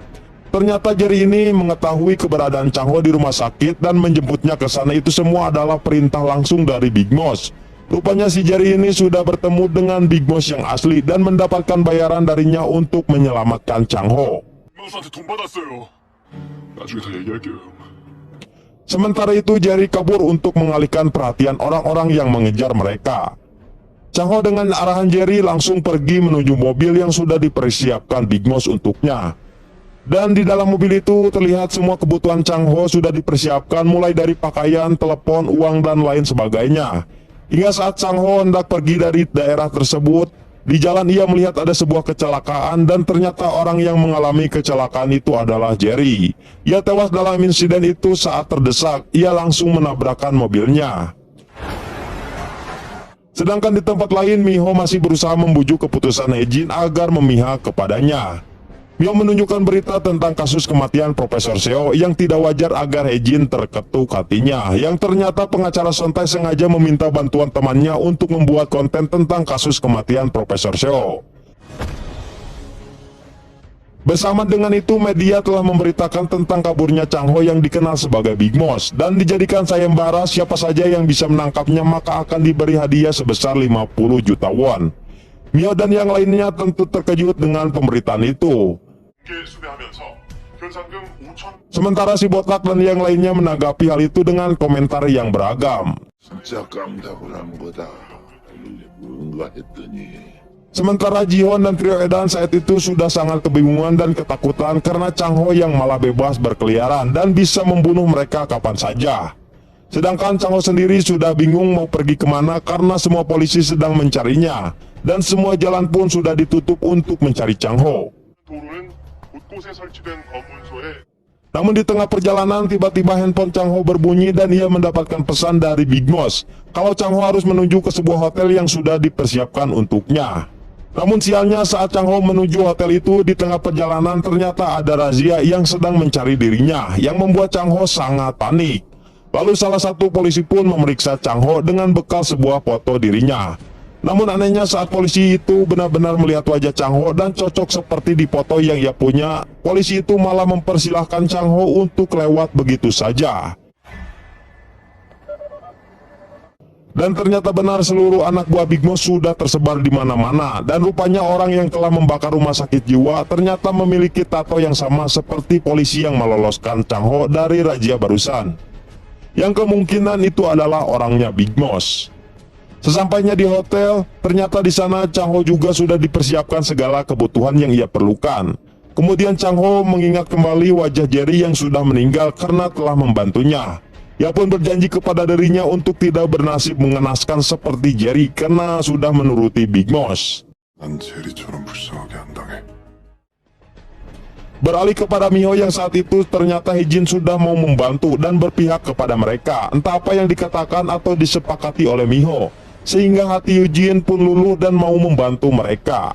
Ternyata Jerry ini mengetahui keberadaan Chang Ho di rumah sakit dan menjemputnya ke sana itu semua adalah perintah langsung dari Big Moss. Rupanya si Jerry ini sudah bertemu dengan Big Moss yang asli dan mendapatkan bayaran darinya untuk menyelamatkan Chang Ho. 마우스한테 돈 받았어요. 나중에 더 얘기할게요. Sementara itu Jerry kabur untuk mengalihkan perhatian orang-orang yang mengejar mereka. Chang Ho dengan arahan Jerry langsung pergi menuju mobil yang sudah dipersiapkan Big Moss untuknya. Dan di dalam mobil itu terlihat semua kebutuhan Chang Ho sudah dipersiapkan, mulai dari pakaian, telepon, uang, dan lain sebagainya. Hingga saat Chang Ho hendak pergi dari daerah tersebut, di jalan ia melihat ada sebuah kecelakaan dan ternyata orang yang mengalami kecelakaan itu adalah Jerry. Ia tewas dalam insiden itu saat terdesak, ia langsung menabrakkan mobilnya. Sedangkan di tempat lain, Miho masih berusaha membujuk keputusan Hye-jin agar memihak kepadanya. Miho menunjukkan berita tentang kasus kematian Profesor Seo yang tidak wajar agar Hye-jin terketuk hatinya, yang ternyata pengacara Sontae sengaja meminta bantuan temannya untuk membuat konten tentang kasus kematian Profesor Seo. Bersama dengan itu, media telah memberitakan tentang kaburnya Chang Ho yang dikenal sebagai Big Moss, dan dijadikan sayembara siapa saja yang bisa menangkapnya maka akan diberi hadiah sebesar 50 juta won. Miho dan yang lainnya tentu terkejut dengan pemberitaan itu. Sementara si botak dan yang lainnya menanggapi hal itu dengan komentar yang beragam. Sementara Ji-Hoon dan trio Edan saat itu sudah sangat kebingungan dan ketakutan karena Chang Ho yang malah bebas berkeliaran dan bisa membunuh mereka kapan saja. Sedangkan Chang Ho sendiri sudah bingung mau pergi kemana karena semua polisi sedang mencarinya dan semua jalan pun sudah ditutup untuk mencari Chang Ho. Namun di tengah perjalanan tiba-tiba handphone Chang Ho berbunyi dan ia mendapatkan pesan dari Big Moss kalau Chang Ho harus menuju ke sebuah hotel yang sudah dipersiapkan untuknya. Namun sialnya saat Chang Ho menuju hotel itu, di tengah perjalanan ternyata ada razia yang sedang mencari dirinya yang membuat Chang Ho sangat panik. Lalu salah satu polisi pun memeriksa Chang Ho dengan bekal sebuah foto dirinya. Namun anehnya saat polisi itu benar-benar melihat wajah Chang Ho dan cocok seperti di foto yang ia punya, polisi itu malah mempersilahkan Chang Ho untuk lewat begitu saja. Dan ternyata benar seluruh anak buah Big Moss sudah tersebar di mana-mana, dan rupanya orang yang telah membakar rumah sakit jiwa ternyata memiliki tato yang sama seperti polisi yang meloloskan Chang Ho dari razia barusan. Yang kemungkinan itu adalah orangnya Big Moss. Sesampainya di hotel, ternyata di sana Chang Ho juga sudah dipersiapkan segala kebutuhan yang ia perlukan. Kemudian Chang Ho mengingat kembali wajah Jerry yang sudah meninggal karena telah membantunya. Ia pun berjanji kepada dirinya untuk tidak bernasib mengenaskan seperti Jerry karena sudah menuruti Big Moss. 난 제리처럼 불쌍하게 안 당해. Beralih kepada Miho yang saat itu ternyata Hye-jin sudah mau membantu dan berpihak kepada mereka. Entah apa yang dikatakan atau disepakati oleh Miho, sehingga hati Hye-jin pun luluh dan mau membantu mereka.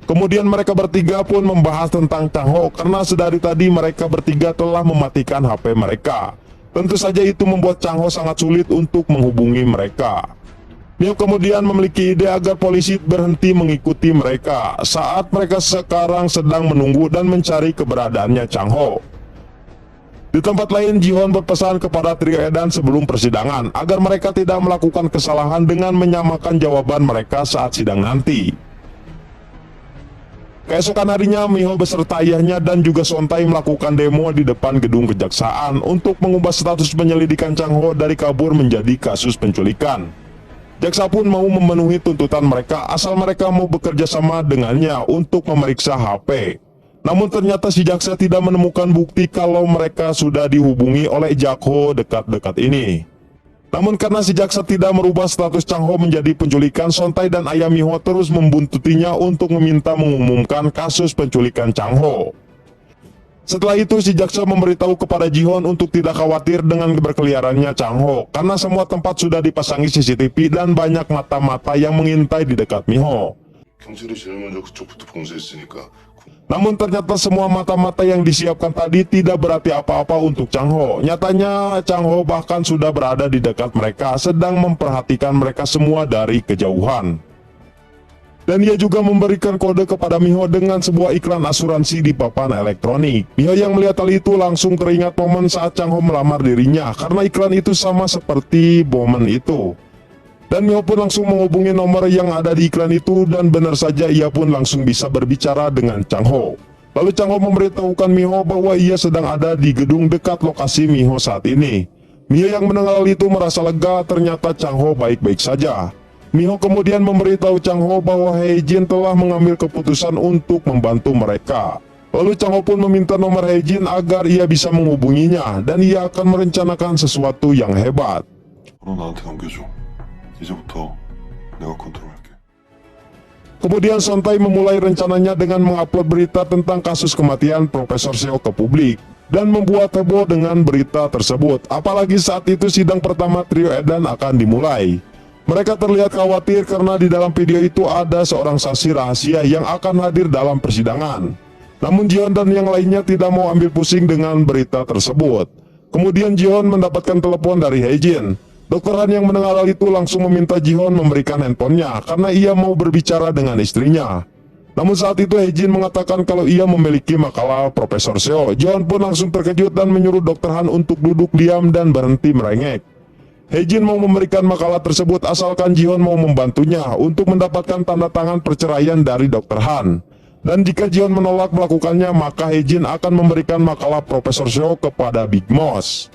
Kemudian mereka bertiga pun membahas tentang Chang Ho karena sedari tadi mereka bertiga telah mematikan HP mereka. Tentu saja itu membuat Chang Ho sangat sulit untuk menghubungi mereka. Miho kemudian memiliki ide agar polisi berhenti mengikuti mereka saat mereka sekarang sedang menunggu dan mencari keberadaannya Chang Ho. Di tempat lain, Ji-Hoon berpesan kepada trio Edan sebelum persidangan agar mereka tidak melakukan kesalahan dengan menyamakan jawaban mereka saat sidang nanti. Keesokan harinya, Miho beserta ayahnya dan juga Sontae melakukan demo di depan gedung kejaksaan untuk mengubah status penyelidikan Chang Ho dari kabur menjadi kasus penculikan. Jaksa pun mau memenuhi tuntutan mereka asal mereka mau bekerja sama dengannya untuk memeriksa HP. Namun ternyata si jaksa tidak menemukan bukti kalau mereka sudah dihubungi oleh Jak Ho dekat-dekat ini. Namun karena si jaksa tidak merubah status Chang Ho menjadi penculikan, Sontai dan ayah Miho terus membuntutinya untuk meminta mengumumkan kasus penculikan Chang Ho. Setelah itu si jaksa memberitahu kepada Ji-Hoon untuk tidak khawatir dengan berkeliarannya Chang Ho, karena semua tempat sudah dipasangi CCTV dan banyak mata-mata yang mengintai di dekat Miho. 경찰이 제일 먼저 그쪽부터 봉쇄했으니까 Namun ternyata semua mata-mata yang disiapkan tadi tidak berarti apa-apa untuk Chang Ho. Nyatanya Chang Ho bahkan sudah berada di dekat mereka, sedang memperhatikan mereka semua dari kejauhan. Dan ia juga memberikan kode kepada Miho dengan sebuah iklan asuransi di papan elektronik. Miho yang melihat hal itu langsung teringat momen saat Chang Ho melamar dirinya, karena iklan itu sama seperti momen itu. Dan Miho pun langsung menghubungi nomor yang ada di iklan itu, dan benar saja ia pun langsung bisa berbicara dengan Chang Ho. Lalu Chang Ho memberitahukan Miho bahwa ia sedang ada di gedung dekat lokasi Miho saat ini. Miho yang mendengar hal itu merasa lega, ternyata Chang Ho baik-baik saja. Miho kemudian memberitahu Chang Ho bahwa Hae-jin telah mengambil keputusan untuk membantu mereka. Lalu Chang Ho pun meminta nomor Hae-jin agar ia bisa menghubunginya, dan ia akan merencanakan sesuatu yang hebat. 너 나한테 넘겨줘. 이제부터 내가 컨트롤할게. Kemudian Sontai memulai rencananya dengan mengupload berita tentang kasus kematian Profesor Seo ke publik dan membuat heboh dengan berita tersebut. Apalagi saat itu sidang pertama trio Edan akan dimulai. Mereka terlihat khawatir karena di dalam video itu ada seorang saksi rahasia yang akan hadir dalam persidangan. Namun Ji-Hoon dan yang lainnya tidak mau ambil pusing dengan berita tersebut. Kemudian Ji-Hoon mendapatkan telepon dari Hae-jin. Dr. Han yang mendengar hal itu langsung meminta Ji-Hoon memberikan handphonenya karena ia mau berbicara dengan istrinya. Namun saat itu Hae-jin mengatakan kalau ia memiliki makalah Profesor Seo. Ji-Hoon pun langsung terkejut dan menyuruh Dr. Han untuk duduk diam dan berhenti merengek. Hae-jin mau memberikan makalah tersebut asalkan Ji-Hoon mau membantunya untuk mendapatkan tanda tangan perceraian dari Dr. Han. Dan jika Ji-Hoon menolak melakukannya, maka Hae-jin akan memberikan makalah Profesor Seo kepada Big Moss.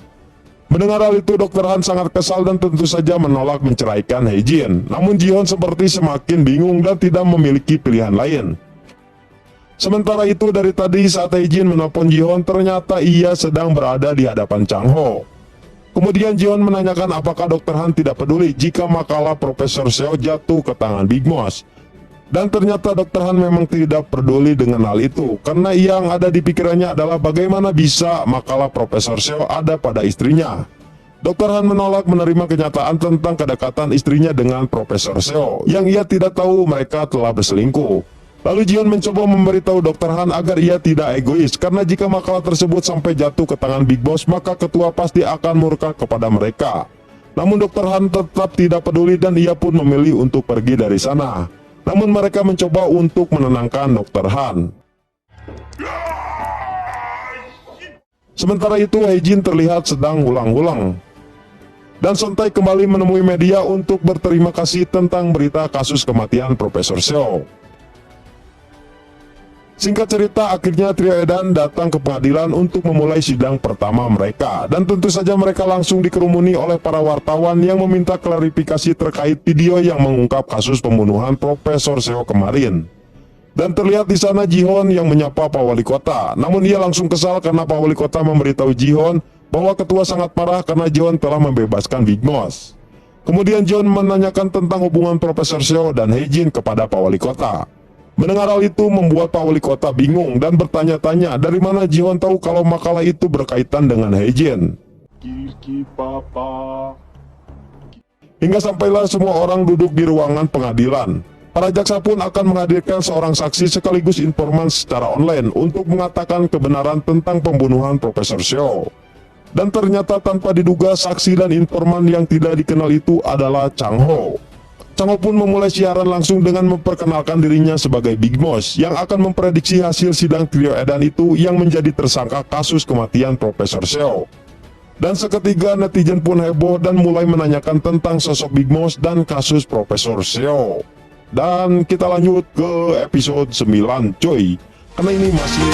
Mendengar hal itu, Dr. Han sangat kesal dan tentu saja menolak menceraikan Hae-jin. Namun Ji-Hoon seperti semakin bingung dan tidak memiliki pilihan lain. Sementara itu dari tadi saat Hae-jin menelpon Ji-Hoon, ternyata ia sedang berada di hadapan Chang Ho. Kemudian Ji-Hoon menanyakan apakah Dr. Han tidak peduli jika makalah Profesor Seo jatuh ke tangan Big Moss. Dan ternyata Dr. Han memang tidak peduli dengan hal itu, karena yang ada di pikirannya adalah bagaimana bisa makalah Profesor Seo ada pada istrinya. Dr. Han menolak menerima kenyataan tentang kedekatan istrinya dengan Profesor Seo, yang ia tidak tahu mereka telah berselingkuh. Lalu Ji-Hoon mencoba memberitahu Dr. Han agar ia tidak egois, karena jika makalah tersebut sampai jatuh ke tangan Big Boss, maka ketua pasti akan murka kepada mereka. Namun Dr. Han tetap tidak peduli dan ia pun memilih untuk pergi dari sana. Namun mereka mencoba untuk menenangkan Dr. Han. Sementara itu Hae-jin terlihat sedang ulang-ulang. Dan Sontai kembali menemui media untuk berterima kasih tentang berita kasus kematian Profesor Seo. Singkat cerita, akhirnya trio Edan datang ke pengadilan untuk memulai sidang pertama mereka. Dan tentu saja mereka langsung dikerumuni oleh para wartawan yang meminta klarifikasi terkait video yang mengungkap kasus pembunuhan Profesor Seo kemarin. Dan terlihat di sana Ji-Hoon yang menyapa Pak Wali Kota. Namun ia langsung kesal karena Pak Wali Kota memberitahu Ji-Hoon bahwa ketua sangat marah karena Ji-Hoon telah membebaskan Big Moss. Kemudian Ji-Hoon menanyakan tentang hubungan Profesor Seo dan Hae-jin kepada Pak Wali Kota. Mendengar hal itu membuat Pak Wali Kota bingung dan bertanya-tanya dari mana Ji-Hoon tahu kalau makalah itu berkaitan dengan Hae-jin. Hingga sampailah semua orang duduk di ruangan pengadilan. Para jaksa pun akan menghadirkan seorang saksi sekaligus informan secara online untuk mengatakan kebenaran tentang pembunuhan Profesor Seo. Dan ternyata tanpa diduga saksi dan informan yang tidak dikenal itu adalah Chang Ho. Chang Ho pun memulai siaran langsung dengan memperkenalkan dirinya sebagai Big Moss yang akan memprediksi hasil sidang trio Edan itu yang menjadi tersangka kasus kematian Profesor Seo. Dan seketika netizen pun heboh dan mulai menanyakan tentang sosok Big Moss dan kasus Profesor Seo. Dan kita lanjut ke episode 9 coy, karena ini masih